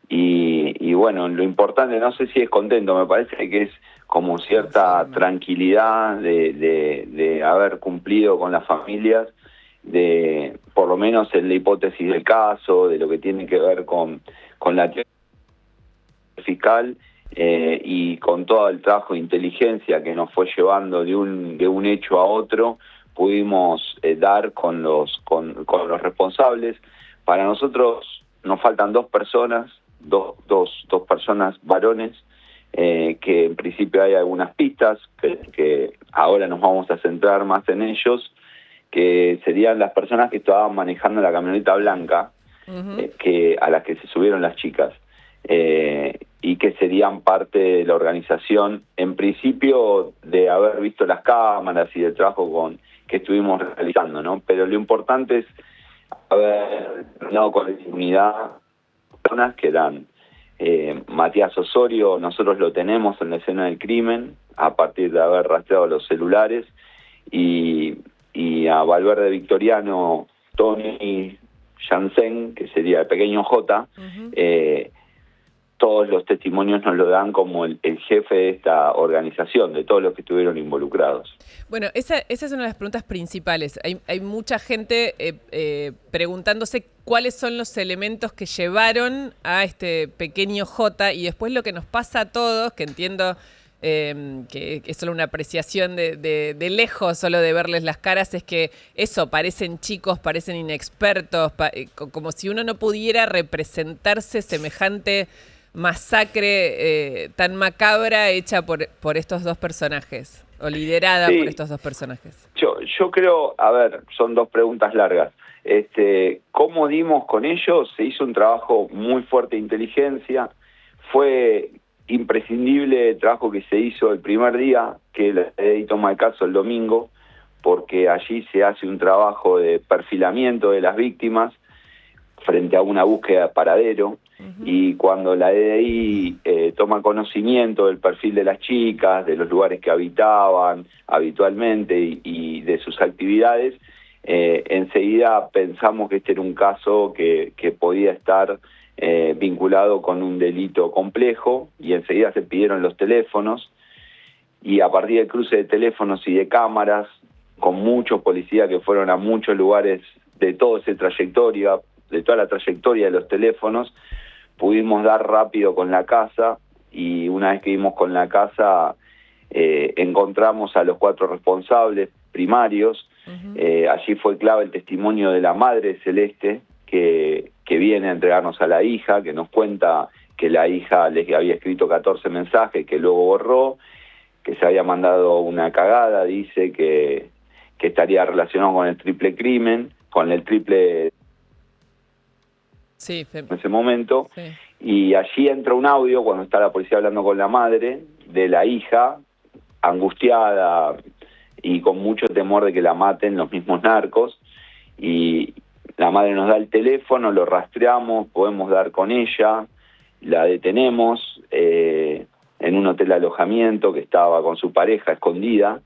y bueno, lo importante, no sé si es contento, me parece que es como cierta tranquilidad de haber cumplido con las familias, de por lo menos en la hipótesis del caso, de lo que tiene que ver con la fiscal y con todo el trabajo de inteligencia que nos fue llevando de un hecho a otro, pudimos dar con los responsables. Para nosotros nos faltan dos personas varones, que en principio hay algunas pistas, que ahora nos vamos a centrar más en ellos, que serían las personas que estaban manejando la camioneta blanca, a las que se subieron las chicas, y que serían parte de la organización, en principio de haber visto las cámaras y del trabajo que estuvimos realizando, ¿no? Pero lo importante es haber terminado con la impunidad personas que eran Matías Osorio, nosotros lo tenemos en la escena del crimen a partir de haber rastreado los celulares, y a Valverde Victoriano, Tony Jansen, que sería el pequeño J, todos los testimonios nos lo dan como el jefe de esta organización, de todos los que estuvieron involucrados. Bueno, esa es una de las preguntas principales. Hay mucha gente preguntándose cuáles son los elementos que llevaron a este pequeño J, y después lo que nos pasa a todos, que entiendo que es solo una apreciación de lejos, solo de verles las caras, es que eso, parecen chicos, parecen inexpertos, como si uno no pudiera representarse semejante masacre tan macabra hecha por estos dos personajes, o liderada por estos dos personajes. Yo creo, a ver, son dos preguntas largas. ¿Cómo dimos con ellos? Se hizo un trabajo muy fuerte de inteligencia, fue imprescindible el trabajo que se hizo el primer día, que la ley toma el caso el domingo, porque allí se hace un trabajo de perfilamiento de las víctimas frente a una búsqueda de paradero, y cuando la DDI toma conocimiento del perfil de las chicas, de los lugares que habitaban habitualmente y de sus actividades, enseguida pensamos que este era un caso que podía estar vinculado con un delito complejo, y enseguida se pidieron los teléfonos, y a partir del cruce de teléfonos y de cámaras, con muchos policías que fueron a muchos lugares de toda la trayectoria de los teléfonos, pudimos dar rápido con la casa, y una vez que dimos con la casa, encontramos a los 4 responsables primarios. Allí fue clave el testimonio de la madre de Celeste, que viene a entregarnos a la hija, que nos cuenta que la hija les había escrito 14 mensajes que luego borró, que se había mandado una cagada, dice que estaría relacionado con el triple crimen, con el triple en ese momento, y allí entra un audio cuando está la policía hablando con la madre de la hija, angustiada y con mucho temor de que la maten los mismos narcos, y la madre nos da el teléfono, lo rastreamos, podemos dar con ella, la detenemos en un hotel de alojamiento que estaba con su pareja escondida,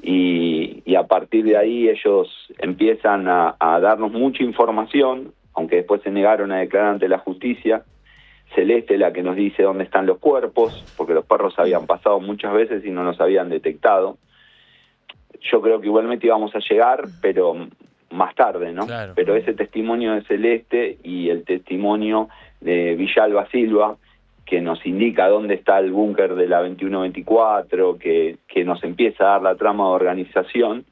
y a partir de ahí ellos empiezan a darnos mucha información, aunque después se negaron a declarar ante la justicia. Celeste es la que nos dice dónde están los cuerpos, porque los perros habían pasado muchas veces y no nos habían detectado. Yo creo que igualmente íbamos a llegar, pero más tarde, ¿no? Claro. Pero ese testimonio de Celeste y el testimonio de Villalba Silva, que nos indica dónde está el búnker de la 2124, que nos empieza a dar la trama de organización,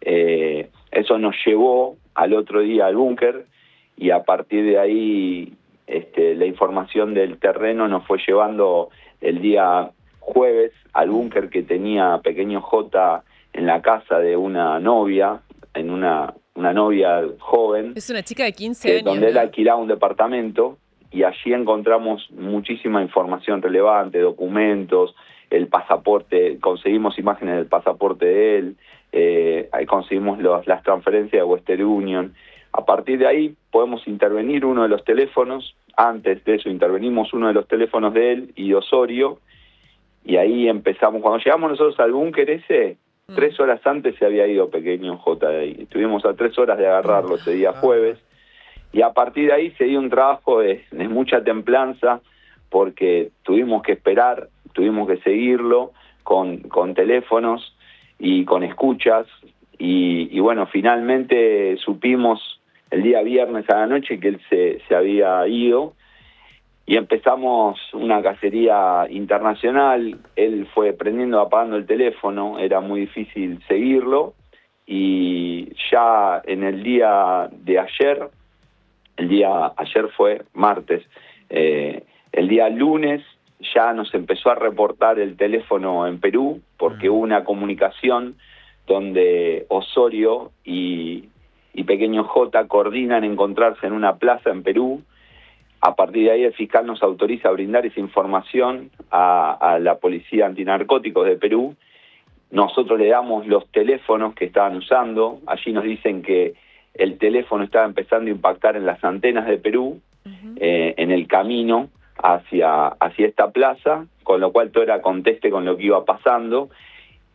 eso nos llevó al otro día al búnker, y a partir de ahí la información del terreno nos fue llevando el día jueves al búnker que tenía pequeño J en la casa de una novia, en una novia joven. Es una chica de 15 años. Donde él alquilaba un departamento, y allí encontramos muchísima información relevante, documentos, el pasaporte, conseguimos imágenes del pasaporte de él, ahí conseguimos las transferencias de Western Union. A partir de ahí podemos intervenir uno de los teléfonos. Antes de eso intervenimos uno de los teléfonos de él y de Osorio, y ahí empezamos. Cuando llegamos nosotros al búnker ese, 3 horas antes se había ido pequeño J de ahí. Estuvimos a 3 horas de agarrarlo ese día jueves, y a partir de ahí se dio un trabajo de mucha templanza, porque tuvimos que esperar, tuvimos que seguirlo, con teléfonos y con escuchas, y bueno, finalmente supimos el día viernes a la noche que él se había ido, y empezamos una cacería internacional. Él fue prendiendo, apagando el teléfono, era muy difícil seguirlo, y ya en el día de ayer, ayer fue martes, el día lunes ya nos empezó a reportar el teléfono en Perú, porque hubo una comunicación donde Osorio y Pequeño J coordinan encontrarse en una plaza en Perú. A partir de ahí el fiscal nos autoriza a brindar esa información a la Policía Antinarcóticos de Perú. Nosotros le damos los teléfonos que estaban usando. Allí nos dicen que el teléfono estaba empezando a impactar en las antenas de Perú, en el camino hacia esta plaza, con lo cual todo era conteste con lo que iba pasando.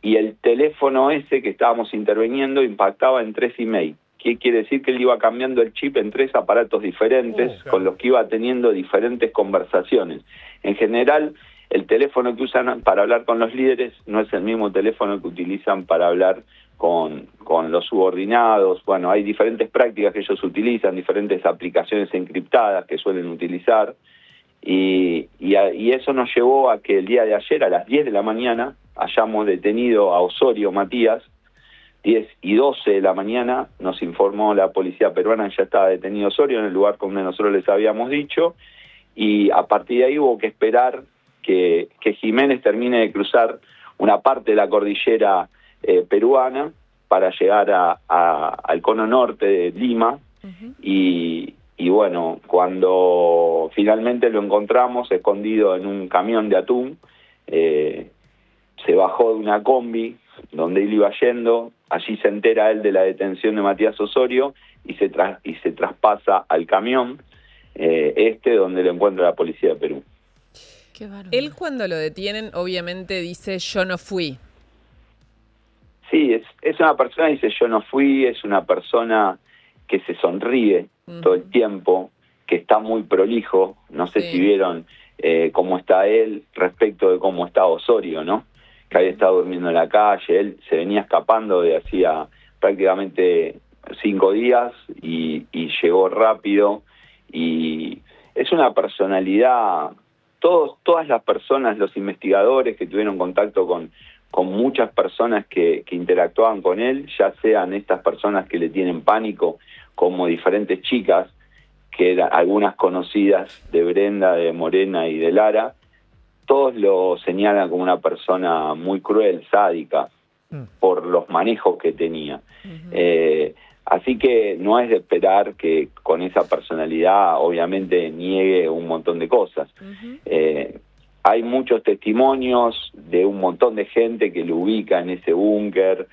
Y el teléfono ese que estábamos interviniendo impactaba en 3 emails. ¿Qué quiere decir? Que él iba cambiando el chip en 3 aparatos diferentes, con los que iba teniendo diferentes conversaciones. En general, el teléfono que usan para hablar con los líderes no es el mismo teléfono que utilizan para hablar con los subordinados. Bueno, hay diferentes prácticas que ellos utilizan, diferentes aplicaciones encriptadas que suelen utilizar, y eso nos llevó a que el día de ayer, a las 10 de la mañana, hayamos detenido a Osorio Matías. 10:12 de la mañana nos informó la policía peruana que ya estaba detenido Osorio en el lugar donde nosotros les habíamos dicho, y a partir de ahí hubo que esperar que Jiménez termine de cruzar una parte de la cordillera peruana para llegar al cono norte de Lima. Y bueno, cuando finalmente lo encontramos escondido en un camión de atún, se bajó de una combi donde él iba yendo. Allí se entera él de la detención de Matías Osorio y se traspasa al camión donde lo encuentra la policía de Perú. Qué bárbaro. Él, cuando lo detienen, obviamente dice: yo no fui. Sí, es una persona que dice: yo no fui. Es una persona que se sonríe todo el tiempo, que está muy prolijo. No sé si vieron cómo está él respecto de cómo está Osorio, ¿no? Que había estado durmiendo en la calle. Él se venía escapando de hacía prácticamente 5 días y llegó rápido. Y es una personalidad. Todas las personas, los investigadores que tuvieron contacto con muchas personas que interactuaban con él, ya sean estas personas que le tienen pánico, como diferentes chicas, que eran algunas conocidas de Brenda, de Morena y de Lara, todos lo señalan como una persona muy cruel, sádica, por los manejos que tenía. Así que no es de esperar que con esa personalidad obviamente niegue un montón de cosas. Hay muchos testimonios de un montón de gente que lo ubica en ese búnker,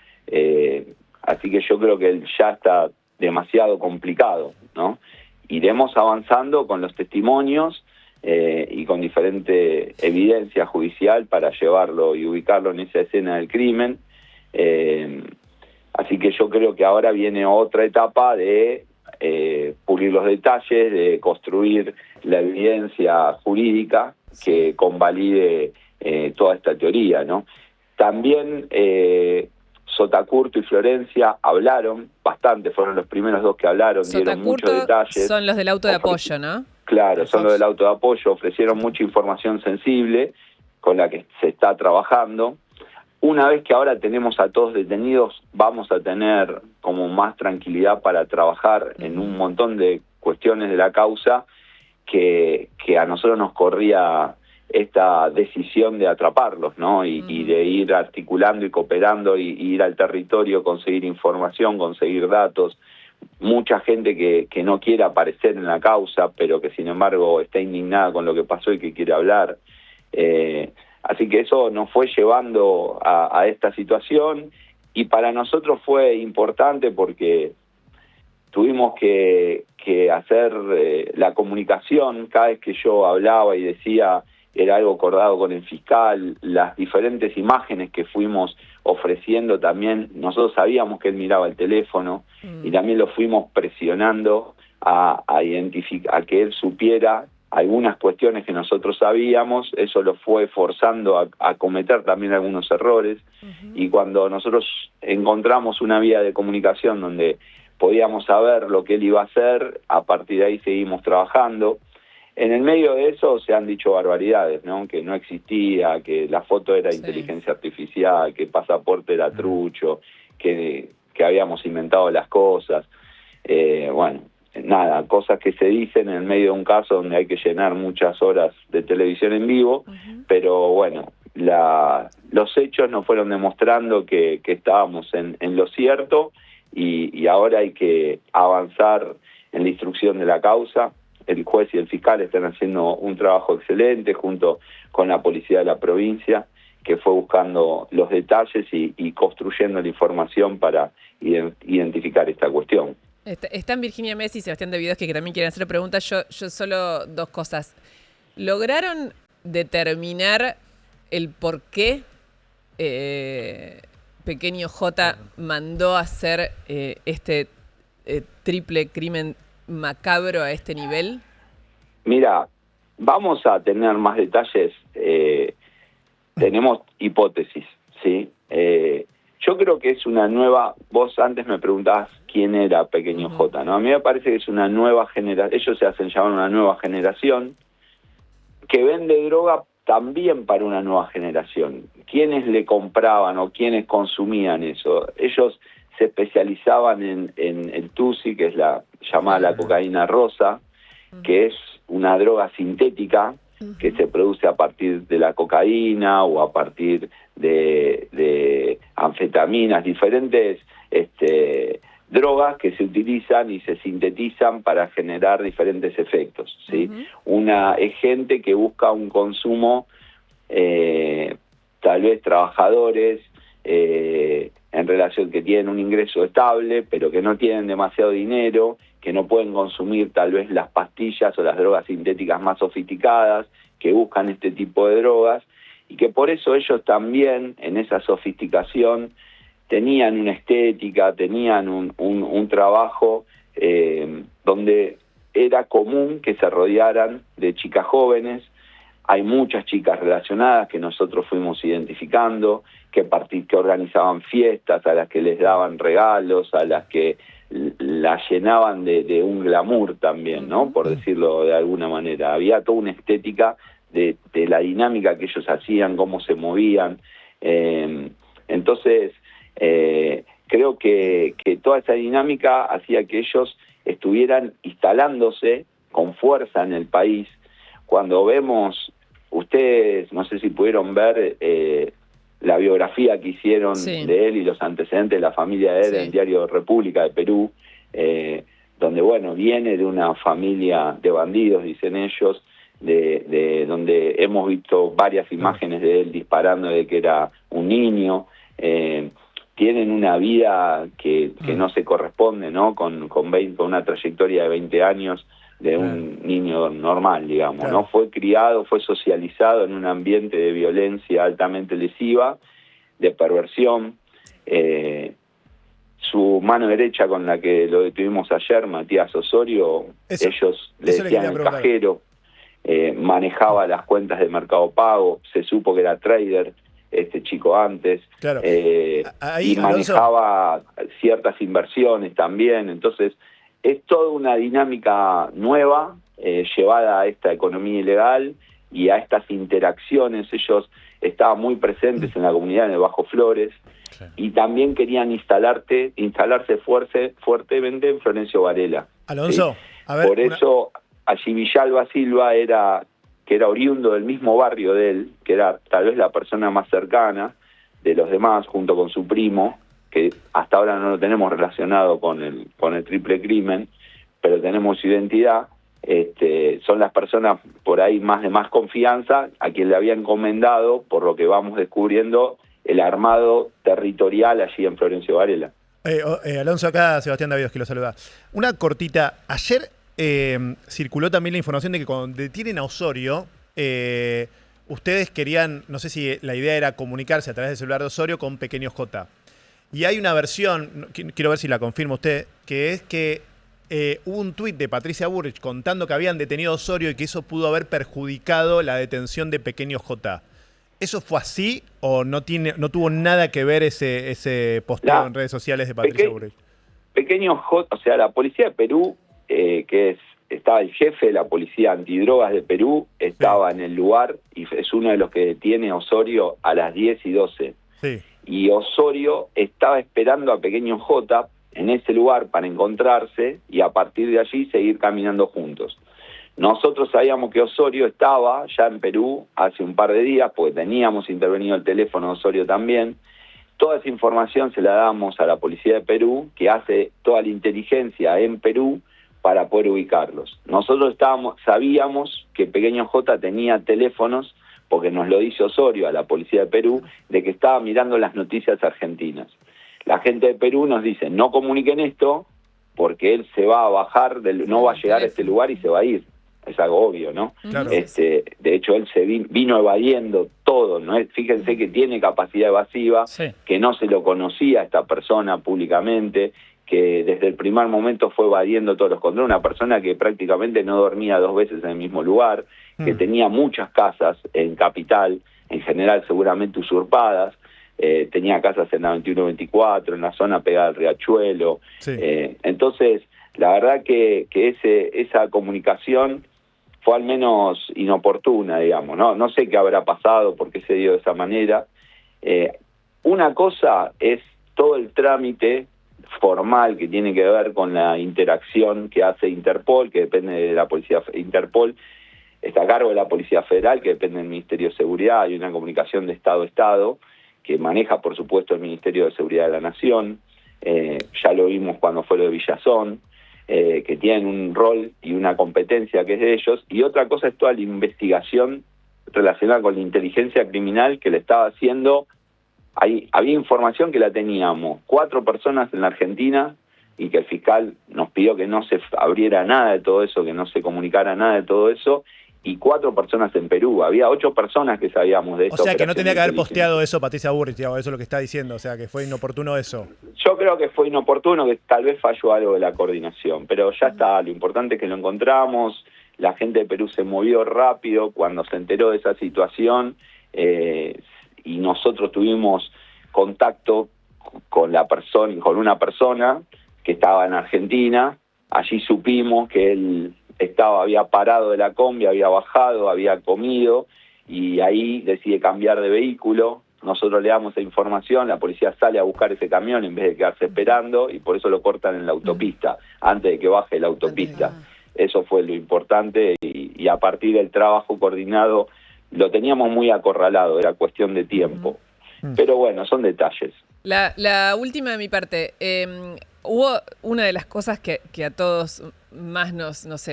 así que yo creo que él ya está demasiado complicado, ¿no? Iremos avanzando con los testimonios y con diferente evidencia judicial para llevarlo y ubicarlo en esa escena del crimen. Así que yo creo que ahora viene otra etapa de pulir los detalles, de construir la evidencia jurídica que convalide toda esta teoría, ¿no? También Sotacurto y Florencia hablaron bastante, fueron los primeros 2 que hablaron, dieron muchos detalles. Son los del auto de apoyo, ¿no? Claro, son los del auto de apoyo, ofrecieron mucha información sensible con la que se está trabajando. Una vez que ahora tenemos a todos detenidos, vamos a tener como más tranquilidad para trabajar en un montón de cuestiones de la causa que a nosotros nos corría esta decisión de atraparlos, ¿no? Y de ir articulando y cooperando y ir al territorio, conseguir información, conseguir datos. Mucha gente que no quiere aparecer en la causa, pero que sin embargo está indignada con lo que pasó y que quiere hablar. Así que eso nos fue llevando a esta situación, y para nosotros fue importante porque tuvimos que hacer la comunicación. Cada vez que yo hablaba y decía, era algo acordado con el fiscal, las diferentes imágenes que fuimos ofreciendo también, nosotros sabíamos que él miraba el teléfono y también lo fuimos presionando a identificar, a que él supiera algunas cuestiones que nosotros sabíamos, eso lo fue forzando a cometer también algunos errores. Y cuando nosotros encontramos una vía de comunicación donde podíamos saber lo que él iba a hacer, a partir de ahí seguimos trabajando. En el medio de eso se han dicho barbaridades, ¿no? Que no existía, que la foto era inteligencia artificial, que el pasaporte era trucho, que habíamos inventado las cosas. Bueno, nada, cosas que se dicen en el medio de un caso donde hay que llenar muchas horas de televisión en vivo, pero bueno, los hechos nos fueron demostrando que estábamos en lo cierto y ahora hay que avanzar en la instrucción de la causa. El juez y el fiscal están haciendo un trabajo excelente junto con la policía de la provincia, que fue buscando los detalles y construyendo la información para identificar esta cuestión. Están Virginia Messi y Sebastián de Videos que también quieren hacer preguntas. Yo solo dos cosas. ¿Lograron determinar el por qué Pequeño J mandó a hacer este triple crimen macabro a este nivel? Mira, vamos a tener más detalles. Tenemos hipótesis, ¿sí? Yo creo que es una nueva... Vos antes me preguntabas quién era Pequeño J, ¿no? A mí me parece que es una nueva generación. Ellos se hacen llamar una nueva generación que vende droga también para una nueva generación. ¿Quiénes le compraban o quiénes consumían eso? Ellos se especializaban en el Tusi, que es la llamada la cocaína rosa, que es una droga sintética que se produce a partir de la cocaína o a partir de anfetaminas, diferentes drogas que se utilizan y se sintetizan para generar diferentes efectos, ¿sí? Es gente que busca un consumo, tal vez trabajadores, en relación que tienen un ingreso estable, pero que no tienen demasiado dinero, que no pueden consumir tal vez las pastillas o las drogas sintéticas más sofisticadas, que buscan este tipo de drogas, y que por eso ellos también, en esa sofisticación, tenían una estética, tenían un trabajo donde era común que se rodearan de chicas jóvenes. Hay muchas chicas relacionadas que nosotros fuimos identificando, que organizaban fiestas, a las que les daban regalos, a las que la llenaban de un glamour también, ¿no? Por decirlo de alguna manera. Había toda una estética de la dinámica que ellos hacían, cómo se movían. Entonces, creo que toda esa dinámica hacía que ellos estuvieran instalándose con fuerza en el país. Cuando vemos, ustedes no sé si pudieron ver la biografía que hicieron de él y los antecedentes de la familia de él en el diario República de Perú, donde, bueno, viene de una familia de bandidos, dicen ellos, de donde hemos visto varias imágenes de él disparando desde que era un niño. Tienen una vida que no se corresponde, ¿no? Con una trayectoria de 20 años de un niño normal, digamos, ¿no? Fue criado, fue socializado en un ambiente de violencia altamente lesiva, de perversión. Su mano derecha, con la que lo detuvimos ayer, Matías Osorio, ellos le decían el cajero, manejaba las cuentas de Mercado Pago, se supo que era trader este chico antes, y manejaba ciertas inversiones también. Entonces es toda una dinámica nueva llevada a esta economía ilegal y a estas interacciones. Ellos estaban muy presentes en la comunidad de Bajo Flores y también querían instalarse fuertemente en Florencio Varela. Alonso, a ver, por eso allí Villalba Silva que era oriundo del mismo barrio de él, que era tal vez la persona más cercana de los demás, junto con su primo, que hasta ahora no lo tenemos relacionado con el triple crimen, pero tenemos su identidad. Son las personas por ahí de más confianza, a quien le había encomendado, por lo que vamos descubriendo, el armado territorial allí en Florencio Varela. Alonso, acá Sebastián Davidos, que lo saluda. Una cortita. Ayer circuló también la información de que cuando detienen a Osorio, ustedes querían, no sé si la idea era comunicarse a través del celular de Osorio con Pequeño J. Y hay una versión, quiero ver si la confirma usted, que es que hubo un tuit de Patricia Bullrich contando que habían detenido a Osorio y que eso pudo haber perjudicado la detención de Pequeño J. ¿Eso fue así o no tuvo nada que ver ese posteo en redes sociales de Patricia Bullrich? Pequeño J, o sea, la policía de Perú, estaba el jefe de la policía antidrogas de Perú, estaba en el lugar y es uno de los que detiene a Osorio a las 10:12. Sí. Y Osorio estaba esperando a Pequeño J en ese lugar para encontrarse y a partir de allí seguir caminando juntos. Nosotros sabíamos que Osorio estaba ya en Perú hace un par de días, porque teníamos intervenido el teléfono de Osorio también. Toda esa información se la damos a la policía de Perú, que hace toda la inteligencia en Perú para poder ubicarlos. Nosotros sabíamos que Pequeño J tenía teléfonos, porque nos lo dice Osorio a la policía de Perú, de que estaba mirando las noticias argentinas. La gente de Perú nos dice, no comuniquen esto, porque él se va a bajar, no va a llegar a este lugar y se va a ir. Es algo obvio, ¿no? Claro. De hecho, él se vino evadiendo todo, ¿no? Fíjense que tiene capacidad evasiva, que no se lo conocía a esta persona públicamente, que desde el primer momento fue evadiendo todos los controles, una persona que prácticamente no dormía 2 veces en el mismo lugar, que tenía muchas casas en Capital, en general seguramente usurpadas, tenía casas en la 21-24, en la zona pegada al Riachuelo. Entonces, la verdad que esa comunicación fue al menos inoportuna, digamos, ¿no? No sé qué habrá pasado, por qué se dio de esa manera. Una cosa es todo el trámite formal que tiene que ver con la interacción que hace Interpol, que depende de la policía. Interpol está a cargo de la Policía Federal, que depende del Ministerio de Seguridad. Hay una comunicación de Estado a Estado que maneja, por supuesto, el Ministerio de Seguridad de la Nación. Ya lo vimos cuando fue lo de Villazón. Que tienen un rol y una competencia que es de ellos, y otra cosa es toda la investigación relacionada con la inteligencia criminal que le estaba haciendo. Había información que la teníamos 4 personas en la Argentina y que el fiscal nos pidió que no se abriera nada de todo eso, que no se comunicara nada de todo eso, y 4 personas en Perú. Había 8 personas que sabíamos de esto. O sea, que no tenía que haber posteado eso Patricia Bullrich, eso es lo que está diciendo, o sea, que fue inoportuno eso. Yo creo que fue inoportuno, que tal vez falló algo de la coordinación, pero ya está, lo importante es que lo encontramos, la gente de Perú se movió rápido cuando se enteró de esa situación, y nosotros tuvimos contacto con una persona que estaba en Argentina. Allí supimos que él había parado de la combi, había bajado, había comido y ahí decide cambiar de vehículo. Nosotros le damos esa información, la policía sale a buscar ese camión en vez de quedarse esperando y por eso lo cortan en la autopista, antes de que baje la autopista. Eso fue lo importante y a partir del trabajo coordinado lo teníamos muy acorralado, era cuestión de tiempo. Pero bueno, son detalles. La última de mi parte, hubo una de las cosas que a todos más nos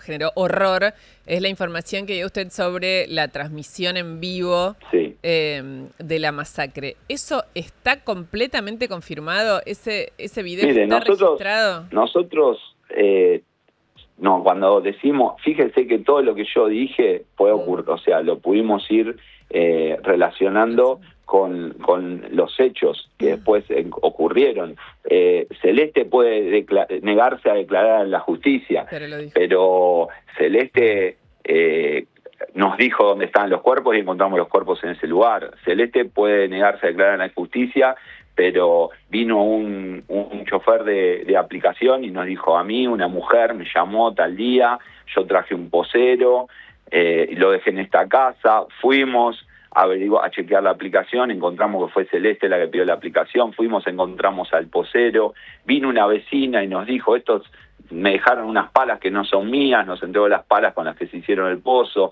generó horror, es la información que dio usted sobre la transmisión en vivo de la masacre. ¿Eso está completamente confirmado? ¿Ese video está registrado? Nosotros, no, cuando decimos, fíjense que todo lo que yo dije puede ocurrir, o sea, lo pudimos ir relacionando con los hechos que después ocurrieron. Celeste puede negarse a declarar en la justicia, pero Celeste nos dijo dónde estaban los cuerpos y encontramos los cuerpos en ese lugar. Celeste puede negarse a declarar en la justicia, pero vino un chofer de aplicación y nos dijo, a mí una mujer me llamó tal día, yo traje un posero, lo dejé en esta casa, fuimos a chequear la aplicación, encontramos que fue Celeste la que pidió la aplicación, encontramos al posero, vino una vecina y nos dijo, estos me dejaron unas palas que no son mías, nos entregó las palas con las que se hicieron el pozo,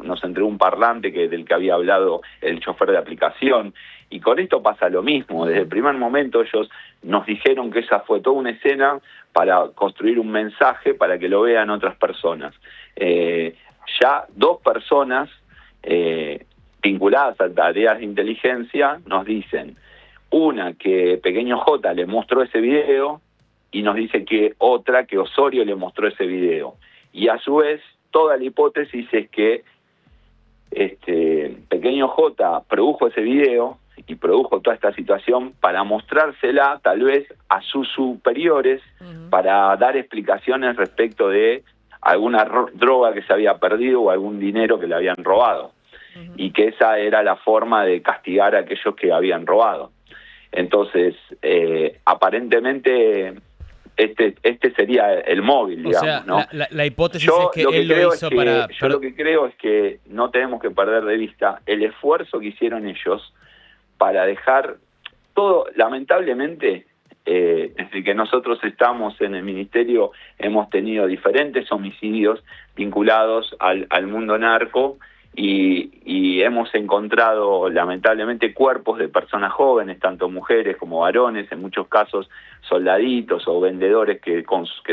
nos entregó un parlante del que había hablado el chofer de aplicación, y con esto pasa lo mismo. Desde el primer momento ellos nos dijeron que esa fue toda una escena para construir un mensaje para que lo vean otras personas. Ya 2 personas vinculadas a tareas de inteligencia nos dicen, una que Pequeño J le mostró ese video y nos dice que otra que Osorio le mostró ese video, y a su vez toda la hipótesis es que Pequeño J produjo ese video y produjo toda esta situación para mostrársela tal vez a sus superiores, para dar explicaciones respecto de alguna droga que se había perdido o algún dinero que le habían robado, y que esa era la forma de castigar a aquellos que habían robado. Entonces, aparentemente este sería el móvil, digamos, o sea, ¿no? La hipótesis es que él lo hizo para... Yo lo que creo es que no tenemos que perder de vista el esfuerzo que hicieron ellos para dejar todo. Lamentablemente, desde que nosotros estamos en el ministerio, hemos tenido diferentes homicidios vinculados al mundo narco, y hemos encontrado lamentablemente cuerpos de personas jóvenes, tanto mujeres como varones, en muchos casos soldaditos o vendedores que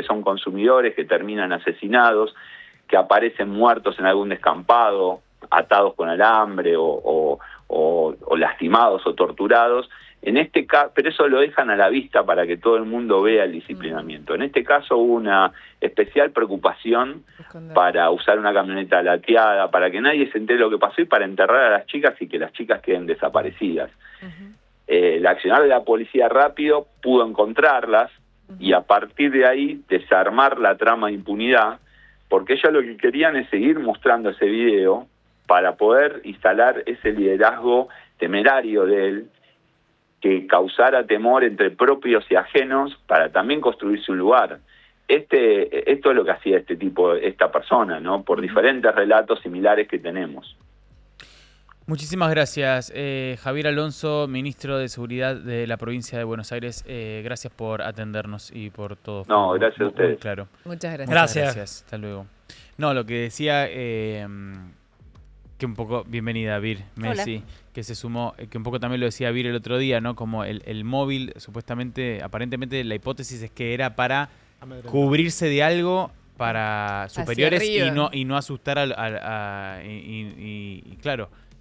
son consumidores, que terminan asesinados, que aparecen muertos en algún descampado, atados con alambre o lastimados o torturados. En este caso, pero eso lo dejan a la vista para que todo el mundo vea el disciplinamiento. En este caso hubo una especial preocupación para usar una camioneta lateada, para que nadie se entere lo que pasó y para enterrar a las chicas y que las chicas queden desaparecidas. El accionar de la policía rápido pudo encontrarlas y a partir de ahí desarmar la trama de impunidad, porque ellos lo que querían es seguir mostrando ese video para poder instalar ese liderazgo temerario de él, que causara temor entre propios y ajenos para también construirse un lugar. Esto es lo que hacía esta persona, ¿no? Por diferentes relatos similares que tenemos. Muchísimas gracias, Javier Alonso, ministro de Seguridad de la provincia de Buenos Aires. Gracias por atendernos y por todo. No, gracias a ustedes. Claro. Muchas gracias. Gracias. Hasta luego. No, lo que decía... que un poco, bienvenida Vir, Messi, que se sumó, que un poco también lo decía Vir el otro día, ¿no? Como el móvil, supuestamente, aparentemente la hipótesis es que era para cubrirse de algo para superiores y no asustar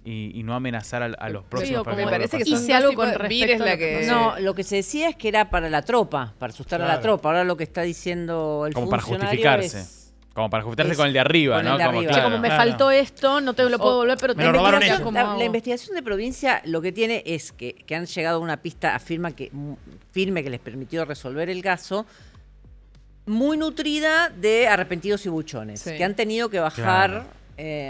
y no amenazar a los próximos. Me parece que hice algo con respecto a que... No, lo que se decía es que era para la tropa, para asustar a la tropa. Ahora lo que está diciendo el como funcionario para justificarse. Como para justificarse con el de arriba, ¿no? Como me faltó esto, no te lo puedo volver, pero me robaron ellos. La investigación de provincia lo que tiene es que han llegado a una pista firme que les permitió resolver el caso, muy nutrida de arrepentidos y buchones, que han tenido que bajar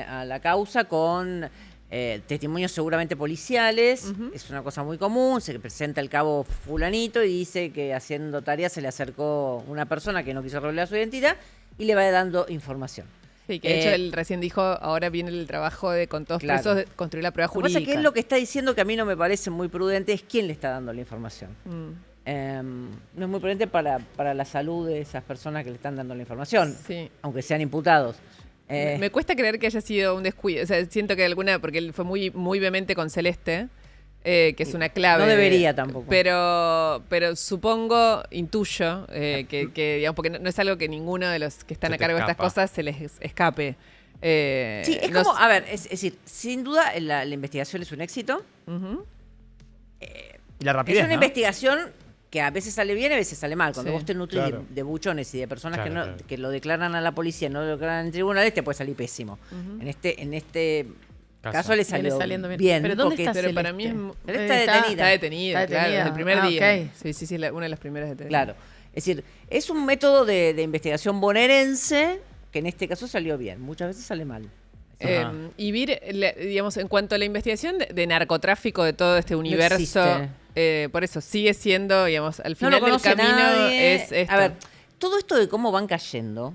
a la causa con testimonios seguramente policiales. Es una cosa muy común. Se presenta el cabo fulanito y dice que haciendo tareas se le acercó una persona que no quiso revelar su identidad y le va dando información. Sí, que de hecho él recién dijo, ahora viene el trabajo de con todos presos de construir la prueba jurídica. Lo que pasa es que él lo que está diciendo, que a mí no me parece muy prudente, es quién le está dando la información. No es muy prudente para la salud de esas personas que le están dando la información, aunque sean imputados. Me cuesta creer que haya sido un descuido. O sea, siento que porque él fue muy, muy vehemente con Celeste, que es una clave. No debería tampoco. Pero supongo, intuyo, que digamos, porque no es algo que ninguno de los que están a cargo de estas cosas se les escape. Sí, es como, a ver, es decir, sin duda la investigación es un éxito. Y la rapidez, es una investigación que a veces sale bien y a veces sale mal. Cuando vos te nutrís de buchones y de personas que lo declaran a la policía, no lo declaran en tribunales, te puede salir pésimo. En este caso le salió bien. ¿Pero dónde está Pero para mí está detenida, claro, desde el primer día. Okay. Sí, una de las primeras detenidas. Claro. Es decir, es un método de investigación bonaerense que en este caso salió bien. Muchas veces sale mal. Y Vir, digamos, en cuanto a la investigación de narcotráfico de todo este universo, por eso sigue siendo, digamos, al final del camino es esto. A ver, todo esto de cómo van cayendo,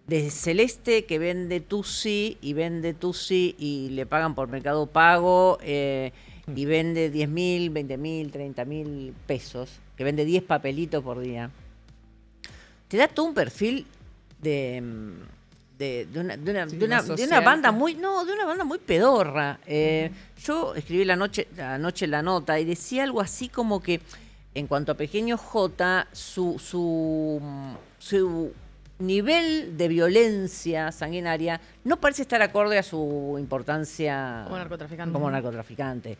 desde Celeste que vende Tusi y le pagan por Mercado Pago y vende 10.000, 20.000, 30.000 pesos, que vende 10 papelitos por día, te da todo un perfil de una banda muy pedorra. Yo escribí anoche la nota y decía algo así como que en cuanto a Pequeño J, su nivel de violencia sanguinaria no parece estar acorde a su importancia como narcotraficante.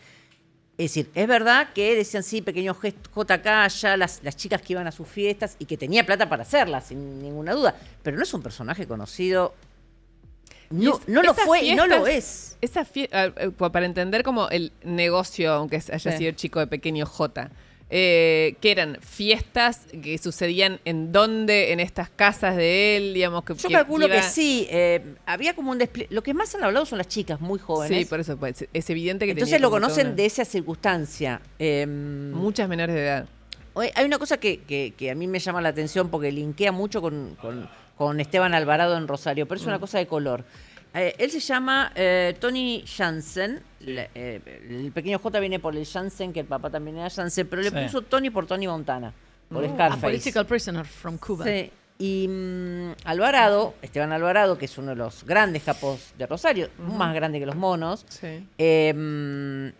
Es decir, es verdad que decían sí, Pequeño JK, ya las chicas que iban a sus fiestas y que tenía plata para hacerlas, sin ninguna duda, pero no es un personaje conocido. No lo fue y no lo es. Para entender como el negocio, aunque haya sido chico de pequeño J, que eran fiestas que sucedían en estas casas de él, digamos que yo calculo que sí, había como un despliegue. Lo que más han hablado son las chicas muy jóvenes. Sí, por eso pues, es evidente que entonces lo conocen de esa circunstancia. Muchas menores de edad. Hay una cosa que a mí me llama la atención porque linkea mucho con Esteban Alvarado en Rosario, pero es una cosa de color. Él se llama Tony Jansen. El pequeño J viene por el Jansen, que el papá también era Jansen, pero le puso Tony por Tony Montana, por Scarface. A political prisoner from Cuba. Sí. Y Esteban Alvarado, que es uno de los grandes capos de Rosario, más grande que los monos, le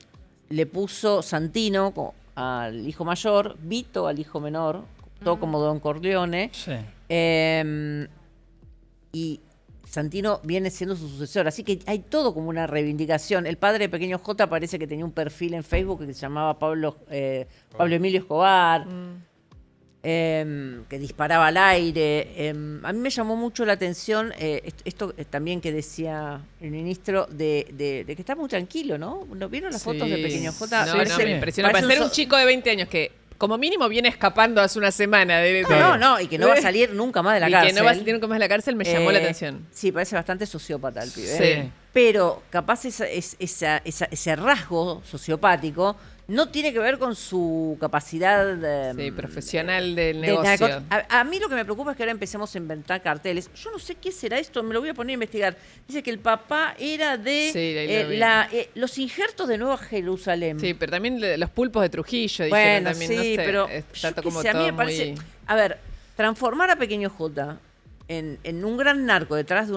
puso Santino al hijo mayor, Vito al hijo menor, todo como Don Corleone. Sí. Y Santino viene siendo su sucesor, así que hay todo como una reivindicación. El padre de Pequeño J parece que tenía un perfil en Facebook que se llamaba Pablo Emilio Escobar, que disparaba al aire. A mí me llamó mucho la atención esto también que decía el ministro de que está muy tranquilo, ¿no? ¿No vieron las fotos de Pequeño J? No, me impresiona. Para ser un chico de 20 años que como mínimo viene escapando hace una semana. No, y que no va a salir nunca más de la cárcel. Y que no va a salir nunca más de la cárcel me llamó la atención. Sí, parece bastante sociópata el pibe. Sí. Pero capaz ese rasgo sociopático no tiene que ver con su capacidad profesional del negocio. A mí lo que me preocupa es que ahora empecemos a inventar carteles. Yo no sé qué será esto, me lo voy a poner a investigar. Dice que el papá era de los injertos de Nueva Jerusalén. Sí, pero también los pulpos de Trujillo. Bueno, también, sí, no sé, pero como a mí me parece... A ver, transformar a Pequeño J en un gran narco detrás de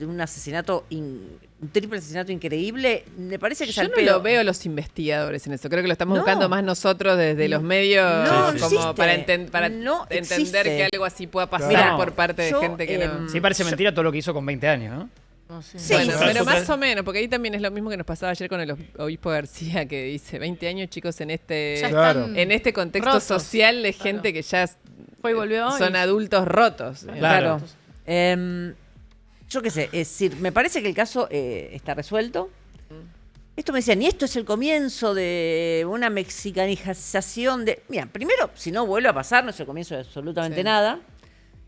un asesinato, un triple asesinato increíble, me parece que es al pedo. Yo no lo veo los investigadores en eso. Creo que lo estamos buscando más nosotros desde los medios como para entender que algo así pueda pasar por parte de gente que no... Sí, parece mentira todo lo que hizo con 20 años, ¿no? Sí, bueno, pero más o menos, porque ahí también es lo mismo que nos pasaba ayer con el obispo García, que dice 20 años, chicos, en este contexto rotos, social de gente que ya fue y volvió son adultos rotos. Claro. Yo qué sé, es decir, me parece que el caso está resuelto. Esto me decían, y esto es el comienzo de una mexicanización de... Mira, primero, si no vuelve a pasar, no es el comienzo de absolutamente nada.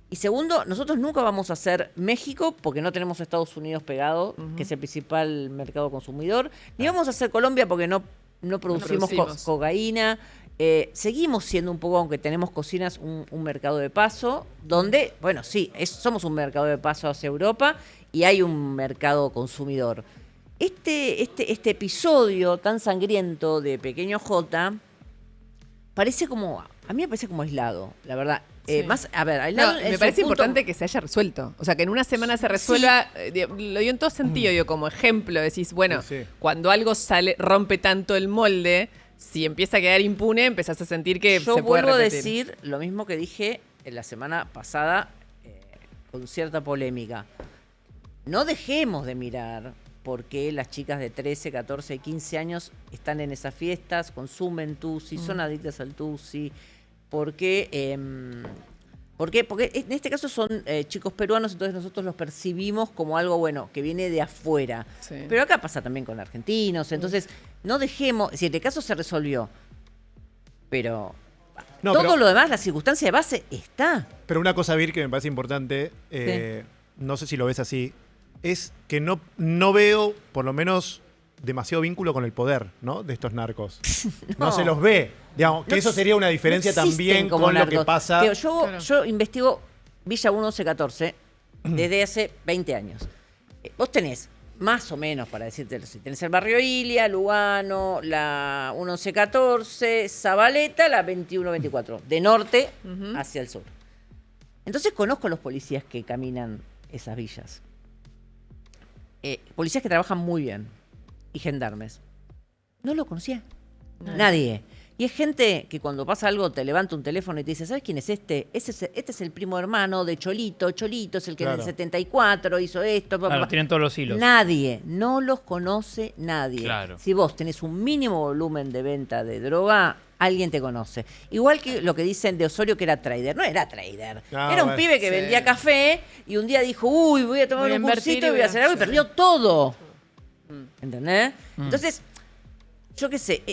Y segundo, nosotros nunca vamos a ser México porque no tenemos Estados Unidos pegado, que es el principal mercado consumidor. Ni vamos a ser Colombia porque no producimos cocaína. Seguimos siendo un poco, aunque tenemos cocinas, un mercado de paso, donde, bueno, sí, somos un mercado de paso hacia Europa y hay un mercado consumidor. Este episodio tan sangriento de Pequeño J parece como, a mí me parece como aislado, la verdad. Más, a ver, aislado me parece importante que se haya resuelto. O sea, que en una semana se resuelva, lo digo en todo sentido, digo, como ejemplo, decís, bueno, cuando algo rompe tanto el molde, si empieza a quedar impune, empezás a sentir que se puede repetir. Yo vuelvo a decir lo mismo que dije en la semana pasada con cierta polémica. No dejemos de mirar por qué las chicas de 13, 14, 15 años están en esas fiestas, consumen tusi, son adictas al tusi. ¿Por qué? Porque en este caso son chicos peruanos, entonces nosotros los percibimos como algo bueno, que viene de afuera. Sí. Pero acá pasa también con argentinos, entonces no dejemos, es decir, el caso se resolvió, pero todo lo demás, la circunstancia de base está. Pero una cosa, Vir, que me parece importante, no sé si lo ves así, es que no veo, por lo menos, demasiado vínculo con el poder, ¿no? De estos narcos. No se los ve. Digamos, que eso sería una diferencia también con narcos. Lo que pasa. Tío, yo investigo Villa 1114 desde hace 20 años. Vos tenés, más o menos, para decirte, tenés el barrio Ilia, Lugano, la 1114, Zabaleta, la 2124, de norte hacia el sur. Entonces conozco a los policías que caminan esas villas. Policías que trabajan muy bien. Y gendarmes. No lo conocía. Nadie. Y es gente que cuando pasa algo te levanta un teléfono y te dice, ¿sabes quién es este? Este es el primo hermano de Cholito. Cholito es el que en el 74 hizo esto. Claro, tienen todos los hilos. Nadie. No los conoce nadie. Claro. Si vos tenés un mínimo volumen de venta de droga, alguien te conoce. Igual que lo que dicen de Osorio que era trader. No era trader. Era un pibe que vendía café y un día dijo, uy, voy a tomar un cursito y voy a hacer algo y perdió todo. ¿Entendés? Entonces, yo qué sé,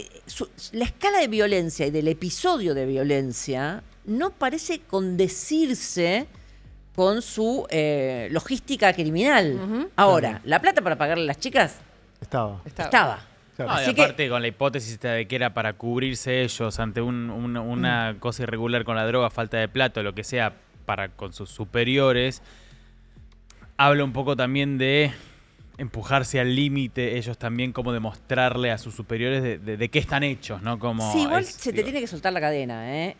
la escala de violencia y del episodio de violencia no parece condecirse con su logística criminal. Ahora, la plata para pagarle a las chicas estaba. Claro. Y aparte con la hipótesis de que era para cubrirse ellos ante una cosa irregular con la droga, falta de plata, lo que sea, con sus superiores, habla un poco también de empujarse al límite, ellos también como demostrarle a sus superiores de qué están hechos, ¿no? Como sí, igual se te tiene que soltar la cadena, ¿eh?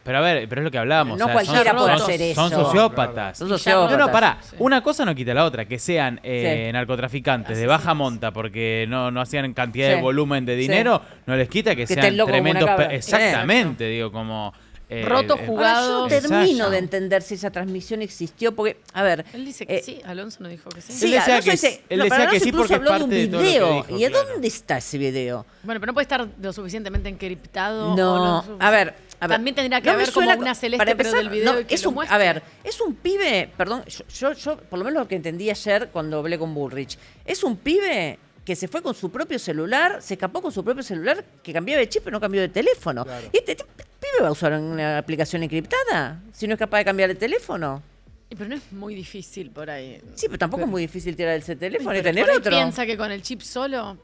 Pero a ver, pero es lo que hablábamos. No cualquiera puede hacer eso. Son sociópatas. Son sociópatas. No, pará. Sí. Una cosa no quita la otra, que sean narcotraficantes de baja monta porque no hacían cantidad de volumen de dinero, no les quita que sean tremendos... Exactamente, digo, como... roto, jugado. Ahora yo termino de entender si esa transmisión existió, porque, a ver... Él dice que sí, Alonso no dijo que sí. Sí, Alonso dice que sí porque habló de un video. ¿Y de dónde está ese video? Bueno, pero no puede estar lo suficientemente encriptado. No, a ver. También tendría que haber como una celeste pero del video que lo muestre. A ver, es un pibe, perdón, yo por lo menos lo que entendí ayer cuando hablé con Bullrich, es un pibe que se fue con su propio celular, se escapó con su propio celular, que cambiaba de chip pero no cambió de teléfono. Claro. ¿Y este pibe va a usar una aplicación encriptada si no es capaz de cambiar de teléfono? Pero no es muy difícil por ahí. Sí, pero tampoco es muy difícil tirar ese teléfono y tener otro. ¿Piensa que con el chip solo?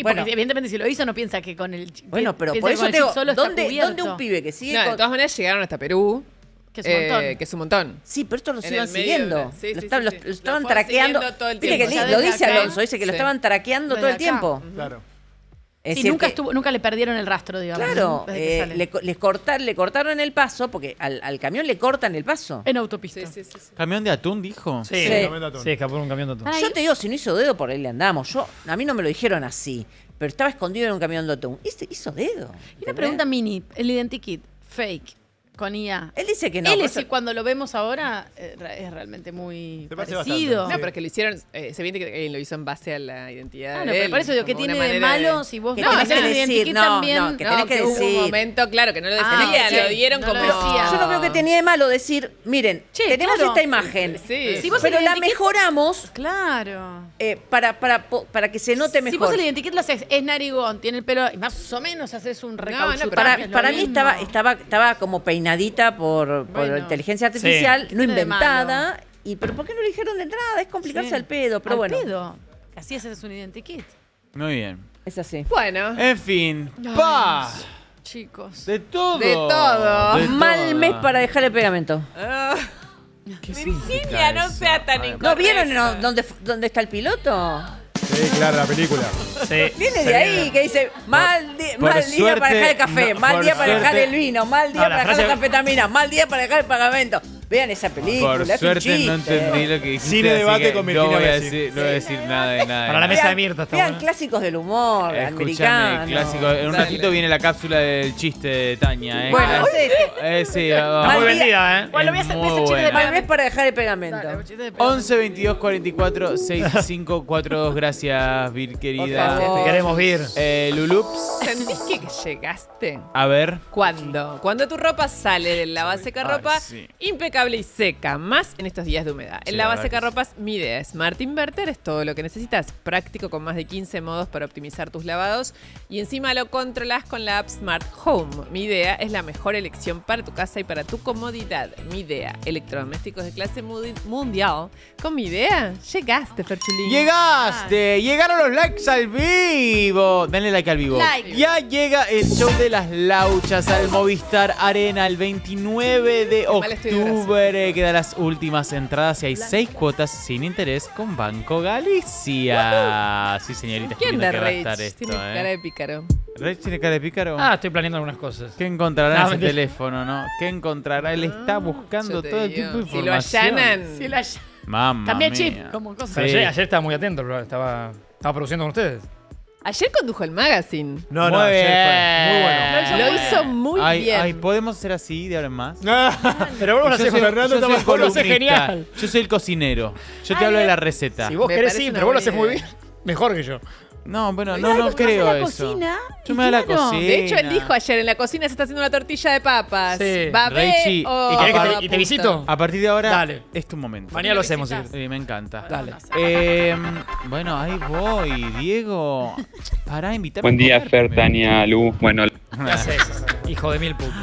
Porque evidentemente si lo hizo no piensa que con el chip. Bueno, pero por eso te digo, ¿dónde un pibe que sigue de todas maneras llegaron hasta Perú. Que es un montón. Sí, pero esto lo iban siguiendo. Lo estaban traqueando. Lo dice Alonso, dice que lo estaban traqueando todo el tiempo. Claro. Sí, nunca le perdieron el rastro, digamos. Claro, le cortaron el paso, porque al camión le cortan el paso. En autopista. Sí. ¿Camión de atún, dijo? Sí, escapó un camión de atún. Yo te digo, si no hizo dedo, por ahí le andamos. A mí no me lo dijeron así, pero estaba escondido en un camión de atún. Hizo dedo. Y una pregunta mini, el identikit, fake. Con IA. Él dice que no. Él cuando lo vemos ahora es realmente muy parecido. No, pero que lo hicieron, se ve que lo hizo en base a la identidad de él. Pero por eso digo, ¿qué tiene de malo si vos no haces el identikit también? Que tenés que decir. Hubo un momento, claro, que no lo decía, lo dieron como... Yo no veo que tenía de malo decir, miren, tenemos esta imagen, pero la mejoramos para que se note mejor. Si vos el identikit lo haces, es narigón, tiene el pelo, y más o menos haces un recauchuto. Para mí estaba como peinado por inteligencia artificial, no inventada. ¿Pero por qué no lo dijeron de entrada? Es complicarse al pedo, pero bueno. Pedo. Así ese es un identikit. Muy bien. Es así. Bueno. En fin. Chicos. De todo. Mal mes para dejar el pegamento. Virginia, no sea tan incorrecta. ¿No vieron dónde está el piloto? Sí, claro, la película. Viene de ahí, que dice, mal día para dejar el café, mal día para dejar el vino, mal día para dejar la cafetamina, mal día para dejar el pagamento. Vean esa película. Por suerte no entendí lo que dijiste. Cine debate con Virginia. No voy a decir nada de nada. Para la mesa de Mirta está bueno. Vean clásicos del humor americano. Clásicos. En un ratito viene la cápsula del chiste de Tania. Bueno, sí. Está muy vendida, Bueno, voy a hacer ese chiste de mal mes para dejar el pegamento. 11 22 44 65 42. Gracias, Vir, querida. Te queremos, Vir. Lulups. ¿Sentís que llegaste? A ver. ¿Cuándo? Cuando tu ropa sale de la secarropa, impecable y seca, más en estos días de humedad. El lavasecarropas Midea Smart Inverter es todo lo que necesitas, práctico con más de 15 modos para optimizar tus lavados y encima lo controlas con la app Smart Home. Midea es la mejor elección para tu casa y para tu comodidad. Midea, electrodomésticos de clase mundial. Con Midea llegaste, Ferchulín. Llegaron los likes al vivo. Denle like al vivo. Ya llega el show de las lauchas al Movistar Arena el 29 de octubre. Quedan las últimas entradas y hay 6 cuotas sin interés con Banco Galicia. Sí, señorita. ¿Quién de Rich? Tiene cara de pícaro. ¿Rich tiene cara de pícaro? Estoy planeando algunas cosas. ¿Qué encontrará en ese teléfono, no? ¿Qué encontrará? Él está buscando todo el tiempo información. Si lo allanan. Mamma Cambia mía. chip, como cosa. Sí. Ayer estaba muy atento, pero estaba produciendo con ustedes. Ayer condujo el magazine. No, ayer fue muy bueno. Lo hizo muy bien. ¿Podemos ser así de ahora en más? Pero vos lo haces, Fernando, vos lo haces genial. Yo soy el cocinero. Yo te hablo de la receta. Si vos querés, sí, pero vos lo haces muy bien. Mejor que yo. No, bueno, no creo eso. Yo me voy a la cocina. De hecho, él dijo ayer, en la cocina se está haciendo una tortilla de papas. Sí. ¿Va a ver Reichi, o ¿Y te visito? A partir de ahora, Dale. es tu momento. Mañana lo hacemos. Me encanta. Dale. Bueno, ahí voy, Diego. Pará, invítame. Buen día, Fer, Tania, Lu. Bueno, ¿Qué haces? Hijo de mil putos.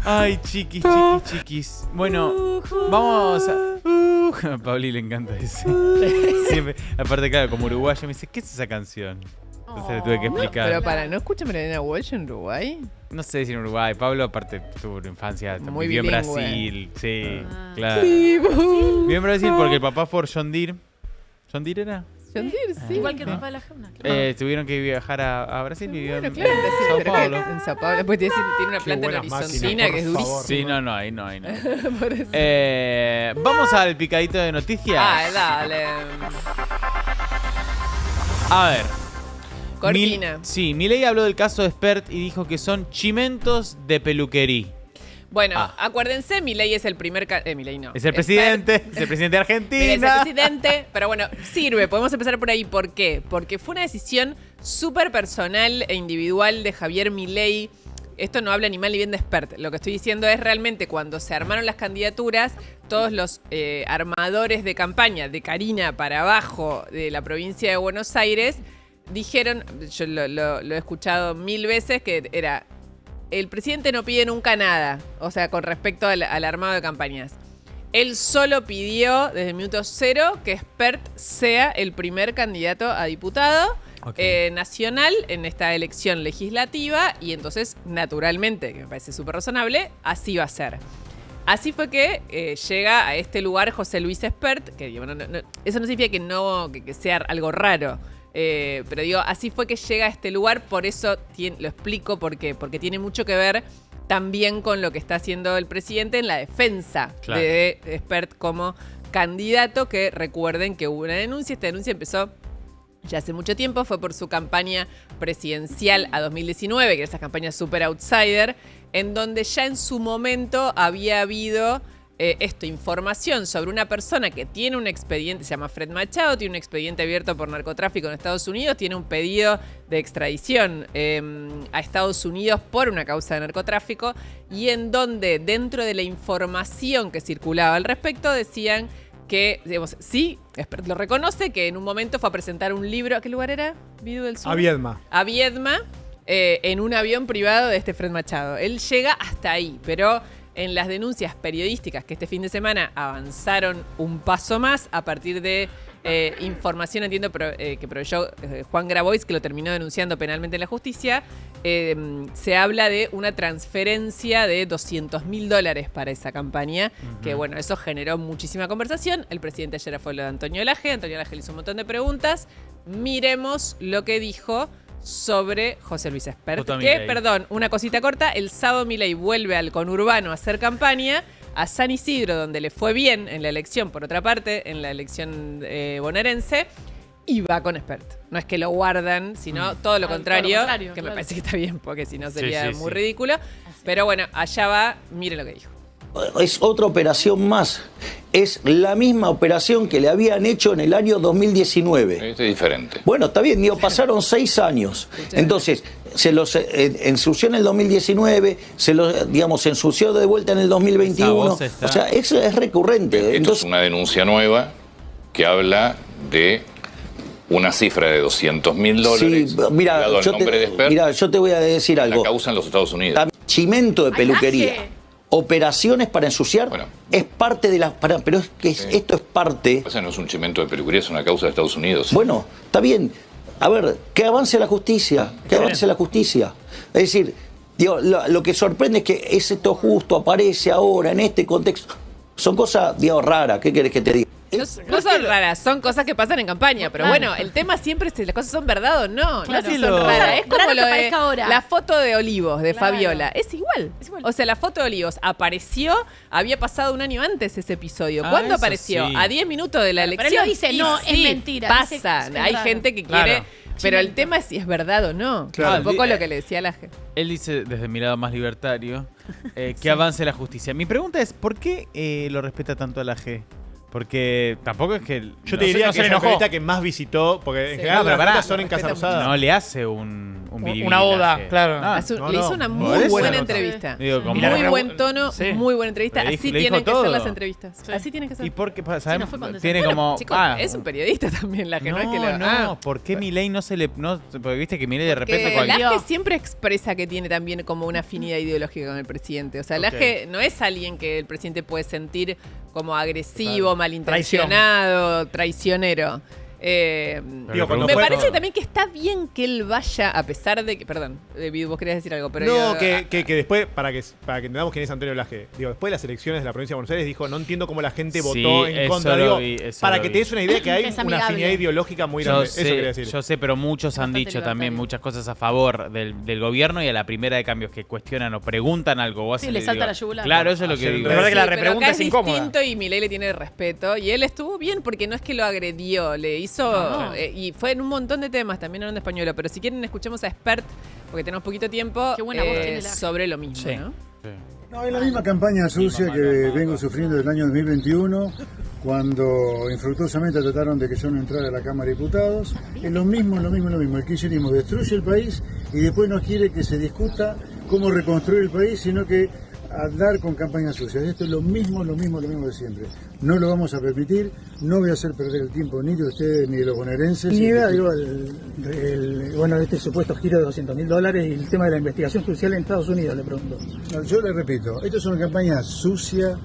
Ay, chiquis. Bueno, vamos a... A Pauli le encanta ese. Siempre. Aparte, claro, como uruguayo me dice, ¿qué es esa canción? Entonces le tuve que explicar. Pero ¿no escucha Melina Walsh en Uruguay? No sé si en Uruguay. Pablo, aparte, tuvo una infancia. Muy vivió en bilingüe. Brasil. Sí, claro. Vivió en Brasil porque el papá fue John Deere. ¿John Deere era? John Deere, sí. Igual que el papá de la Gemma. Tuvieron que viajar a Brasil. Vivió en Claro, Sao Paulo. en Sao Paulo. Después tiene una planta en Horizontina que es durísima. Sí, no, ahí no. Vamos al picadito de noticias. Dale. A ver. Cortina. Milei habló del caso de Spert y dijo que son chimentos de peluquería. Bueno, acuérdense, Milei es el primer... Milei no. Es el presidente, es el presidente de Argentina. Milei es el presidente, pero bueno, sirve. Podemos empezar por ahí. ¿Por qué? Porque fue una decisión súper personal e individual de Javier Milei. Esto no habla ni mal ni bien de Spert. Lo que estoy diciendo es realmente cuando se armaron las candidaturas, todos los armadores de campaña de Karina para abajo de la provincia de Buenos Aires dijeron, yo lo he escuchado 1000 veces, que era, el presidente no pide nunca nada, o sea, con respecto al armado de campañas. Él solo pidió desde el minuto cero que Spert sea el primer candidato a diputado nacional en esta elección legislativa y entonces, naturalmente, que me parece súper razonable, así va a ser. Así fue que llega a este lugar José Luis Spert, que digo, eso no significa que sea algo raro. Pero digo, así fue que llega a este lugar, por eso lo explico por qué. Porque tiene mucho que ver también con lo que está haciendo el presidente en la defensa de Spert como candidato, que recuerden que hubo una denuncia. Esta denuncia empezó ya hace mucho tiempo, fue por su campaña presidencial a 2019, que era esa campaña super outsider, en donde ya en su momento había habido... información sobre una persona que tiene un expediente, se llama Fred Machado, tiene un expediente abierto por narcotráfico en Estados Unidos, tiene un pedido de extradición a Estados Unidos por una causa de narcotráfico, y en donde dentro de la información que circulaba al respecto decían que, digamos, sí, lo reconoce, que en un momento fue a presentar un libro. ¿A qué lugar era? ¿Vidu del Sur? A Viedma. A Viedma, en un avión privado de este Fred Machado. Él llega hasta ahí, pero... En las denuncias periodísticas que este fin de semana avanzaron un paso más a partir de información, entiendo, que proveyó Juan Grabois, que lo terminó denunciando penalmente en la justicia, se habla de una transferencia de $200.000 para esa campaña, que bueno, eso generó muchísima conversación. El presidente ayer fue lo de Antonio Laje. Antonio Laje le hizo un montón de preguntas. Miremos lo que dijo sobre José Luis Spert. Perdón, una cosita corta. El sábado Milei vuelve al conurbano a hacer campaña a San Isidro, donde le fue bien en la elección, por otra parte, en la elección bonaerense, y va con Spert. No es que lo guardan, sino todo lo contrario, que me parece que está bien, porque si no sería muy ridículo. Pero bueno, allá va, miren lo que dijo. Es otra operación más. Es la misma operación que le habían hecho en el año 2019. Es diferente. Bueno, está bien, digo, pasaron 6 años. Entonces, se los ensució en el 2019, se los, digamos, ensució de vuelta en el 2021. O sea, eso es recurrente. Esto es una denuncia nueva que habla de una cifra de $200.000. Sí, mira, yo te voy a decir algo. La causa en los Estados Unidos. Chimento de peluquería. Operaciones para ensuciar, es parte de la... Pero es que esto es parte... O sea, no es un chimento de peluquería, es una causa de Estados Unidos. Bueno, está bien. A ver, que avance la justicia, que avance la justicia. Es decir, digo, lo que sorprende es que esto justo aparece ahora, en este contexto. Son cosas, digo, raras. ¿Qué querés que te diga? No son raras, son cosas que pasan en campaña. Pero bueno, el tema siempre es si las cosas son verdad o no. No si son raras. Es como lo de la foto de Olivos de Fabiola. Es igual. O sea, la foto de Olivos apareció, había pasado un año antes ese episodio. ¿Cuándo apareció? Sí. A 10 minutos de la elección. Pero él lo dice, no, sí, es mentira. Pasa. Hay gente que quiere... Pero el tema es si es verdad o no. Claro. Un poco lo que le decía a la gente. Él dice, desde mi lado más libertario, que avance la justicia. Mi pregunta es, ¿por qué lo respeta tanto a la G? Porque tampoco es que... Yo te diría que es la periodista que más visitó, porque en general las notas son en Casa Rosada. No le hace un una oda, claro. Le hizo una muy buena entrevista. Muy buen tono, muy buena entrevista. Así tienen que ser las entrevistas. Así tienen que ser. ¿Y por qué? ¿Sabemos? Tiene como... Chicos, es un periodista también, la que no es que lo... No, ¿por qué Milei no se le... porque viste que Milei de repente... Laje siempre expresa que tiene también como una afinidad ideológica con el presidente. O sea, Laje no es alguien que el presidente puede sentir como agresivo, malintencionado, traicionero. Me parece también que está bien que él vaya, a pesar de que... Perdón, Vidu, vos querías decir algo, pero... No, que después, para que entendamos quién es Antonio Laje, después de las elecciones de la provincia de Buenos Aires dijo, no entiendo cómo la gente votó en contra. Para que te des una idea que hay una afinidad ideológica muy grande. Eso quería decir. Yo sé, pero muchos han dicho también muchas cosas a favor del gobierno y a la primera de cambios que cuestionan o preguntan algo. Sí, le salta la yugular. Claro, eso es lo que digo. Pero que la repregunta es incómoda. Distinto y Milei le tiene respeto. Y él estuvo bien porque no es que lo agredió, le hizo... y fue en un montón de temas, también hablando español, pero si quieren escuchemos a Expert, porque tenemos poquito tiempo, sobre lo mismo, ¿no? Sí. No, es la misma campaña sucia que vengo sufriendo desde el año 2021, cuando infructuosamente trataron de que yo no entrara a la Cámara de Diputados. Es lo mismo. El kirchnerismo destruye el país y después no quiere que se discuta cómo reconstruir el país, sino que andar con campañas sucias. Esto es lo mismo de siempre. No lo vamos a permitir, no voy a hacer perder el tiempo ni de ustedes ni de los bonaerenses. Ni idea, digo, este supuesto giro de $200.000 y el tema de la investigación judicial en Estados Unidos, le pregunto. No, yo le repito, esto es una campaña sucia,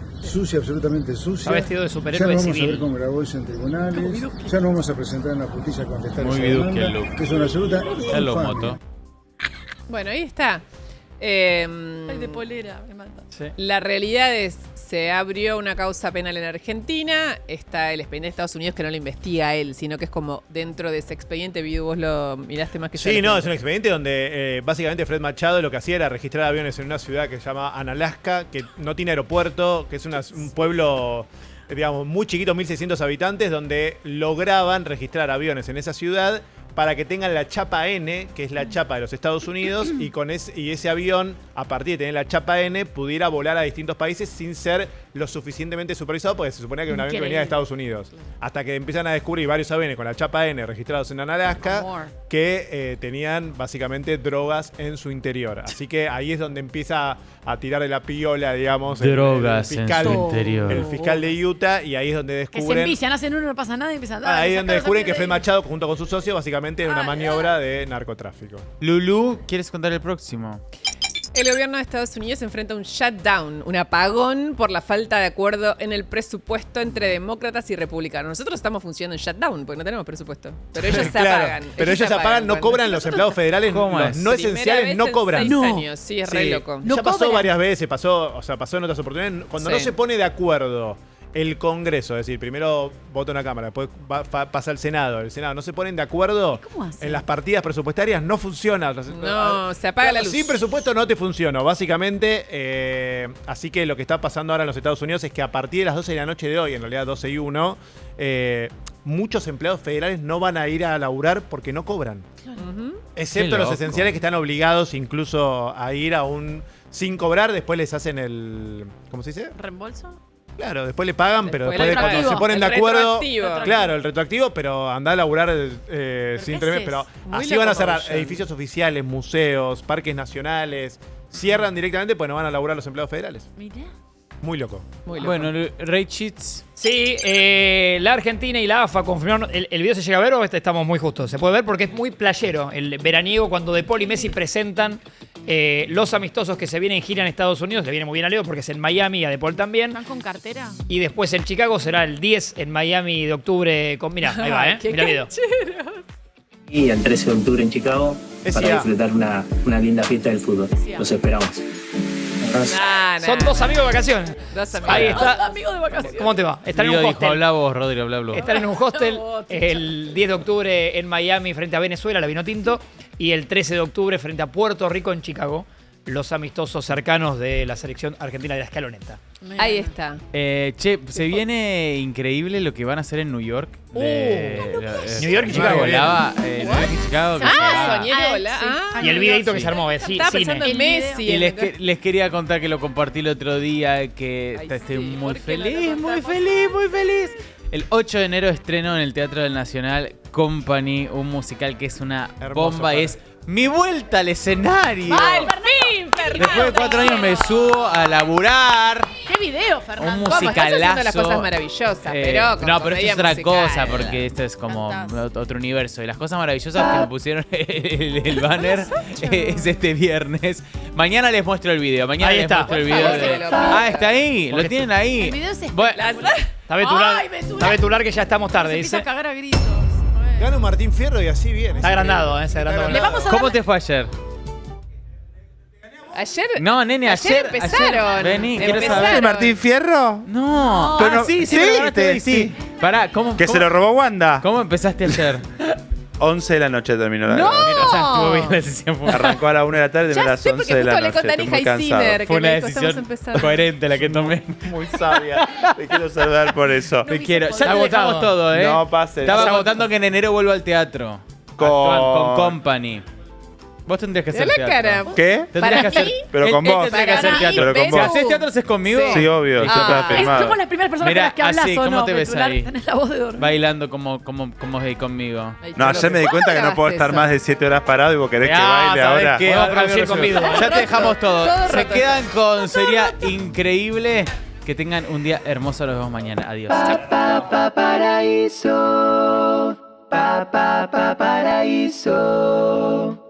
absolutamente sucia. Está vestido de superhéroe civil. Ya no vamos a ver con grabois en tribunales, ya no vamos a presentar en la justicia a contestar esa demanda, que es una absoluta infamia. Bueno, ahí está. De polera, me mata. Sí. La realidad es, se abrió una causa penal en Argentina, está el expediente de Estados Unidos que no lo investiga él, sino que es como dentro de ese expediente. Vidu, vos lo miraste más que yo. Sí, no, es un expediente donde básicamente Fred Machado lo que hacía era registrar aviones en una ciudad que se llama Analaska, que no tiene aeropuerto, que es un pueblo, digamos, muy chiquito, 1.600 habitantes, donde lograban registrar aviones en esa ciudad para que tengan la chapa N, que es la chapa de los Estados Unidos, y ese avión, a partir de tener la chapa N, pudiera volar a distintos países sin ser lo suficientemente supervisado, porque se suponía que era un avión que venía de Estados Unidos. Hasta que empiezan a descubrir varios aviones con la chapa N registrados en Alaska que tenían básicamente drogas en su interior. Así que ahí es donde empieza a tirar de la piola, digamos, drogas el fiscal, en su interior. El fiscal de Utah, y ahí es donde descubren... Que se envician, hacen uno, no pasa nada y empiezan a... Ahí es donde descubren que Fred Machado, junto con su socio, básicamente era una maniobra de narcotráfico. Lulú, ¿quieres contar el próximo? El gobierno de Estados Unidos se enfrenta a un shutdown, un apagón por la falta de acuerdo en el presupuesto entre demócratas y republicanos. Nosotros estamos funcionando en shutdown porque no tenemos presupuesto. Pero ellos se apagan. Pero ellos se apagan, no cobran los empleados federales, los no esenciales no cobran. 6 años, sí, es re loco. Ya pasó varias veces, pasó en otras oportunidades. Cuando no se pone de acuerdo el Congreso, es decir, primero vota una Cámara, después pasa al Senado, el Senado no se ponen de acuerdo en las partidas presupuestarias, no funciona. No, se apaga la luz. Sin presupuesto no te funciona, básicamente. Así que lo que está pasando ahora en los Estados Unidos es que a partir de las 12 de la noche de hoy, en realidad 12 y 1, muchos empleados federales no van a ir a laburar porque no cobran. Excepto los esenciales, que están obligados incluso a ir sin cobrar, después les hacen el... ¿Cómo se dice? ¿Reembolso? Claro, después le pagan, pero después cuando se ponen de acuerdo... Claro, el retroactivo, pero andá a laburar sin tremendo. Pero así van a cerrar edificios oficiales, museos, parques nacionales. Cierran directamente, pues no van a laburar los empleados federales. Mirá. Muy loco. Bueno, Ray Cheats. Sí, la Argentina y la AFA confirmaron. ¿El video se llega a ver o estamos muy justos? Se puede ver porque es muy playero. El veraniego, cuando De Paul y Messi presentan los amistosos que se vienen en gira en Estados Unidos. Le viene muy bien a Leo porque es en Miami y a De Paul también. ¿Están con cartera? Y después en Chicago será el 10 en Miami de octubre. Mirá, ahí va, Mirá el video. Y el 13 de octubre en Chicago para disfrutar una linda fiesta del fútbol. Los esperamos. Son 2 amigos de vacaciones. 2 amigos. Ahí está. 2 amigos de vacaciones. ¿Cómo te va? Están en un hostel. Habla vos, Rodrigo, habla. Están en un hostel el 10 de octubre en Miami frente a Venezuela, la Vinotinto, y el 13 de octubre frente a Puerto Rico en Chicago. los amistosos cercanos de la selección argentina de la escaloneta. Ahí está. Se viene increíble lo que van a hacer en New York. New York y Chicago. New York y Chicago. Y el videito que se armó. Estaba pensando en Messi. Y les quería contar que lo compartí el otro día, que estoy muy feliz. El 8 de enero estreno en el Teatro del Nacional Company, un musical que es una bomba. Es mi vuelta al escenario. ¡Al fin, Fernando! Después de 4 años me subo a laburar. ¡Qué video, Fernando! Un musicalazo. Estás haciendo las cosas maravillosas, pero no, pero esto es otra cosa, porque esto es como otro universo. Y las cosas maravillosas que me pusieron el banner es este viernes. Mañana les muestro el video. Mañana ahí les muestro el video. Está ahí. Lo tienen ahí. El video es espectacular. Está Betular que ya estamos tarde, dice. Empieza a cagar a gritos. Gana un Martín Fierro y así viene. Está agrandado, se agrandó. ¿Cómo te fue ayer? ¿Ayer? No, nene, ayer empezaron. Vení, quiero saber. ¿Martín Fierro? No. Pero Sí. Pará, ¿cómo? Se lo robó Wanda. ¿Cómo empezaste ayer? 11 de la noche terminó la grabación. O sea, estuvo bien la decisión. Arrancó a la 1 de la tarde y terminó a las 11 de la noche. Estoy muy cansado. Fue una decisión coherente la que tomé. Muy sabia. Te quiero saludar por eso. Te quiero. Ya te dejamos todo, ¿eh? No pases. Estaba agotando que en enero vuelvo al teatro. Con Company. Vos tendrías que hacer teatro. ¿Qué? Tendrías que hacer. Pero con vos. Tendrías que hacer teatro. Pero con vos. Si haces teatro, ¿haces conmigo? Sí, obvio. Somos las primeras personas con las que hablas, ¿o no? ¿Cómo te ves ahí? Tenés la voz de dormir. Bailando como conmigo. No, ayer me di cuenta que no puedo estar más de 7 horas parado y vos querés que baile ahora. Ya te dejamos todo. Se quedan con Sería Increíble. Que tengan un día hermoso. Nos vemos mañana. Adiós. Paraíso. Paraíso.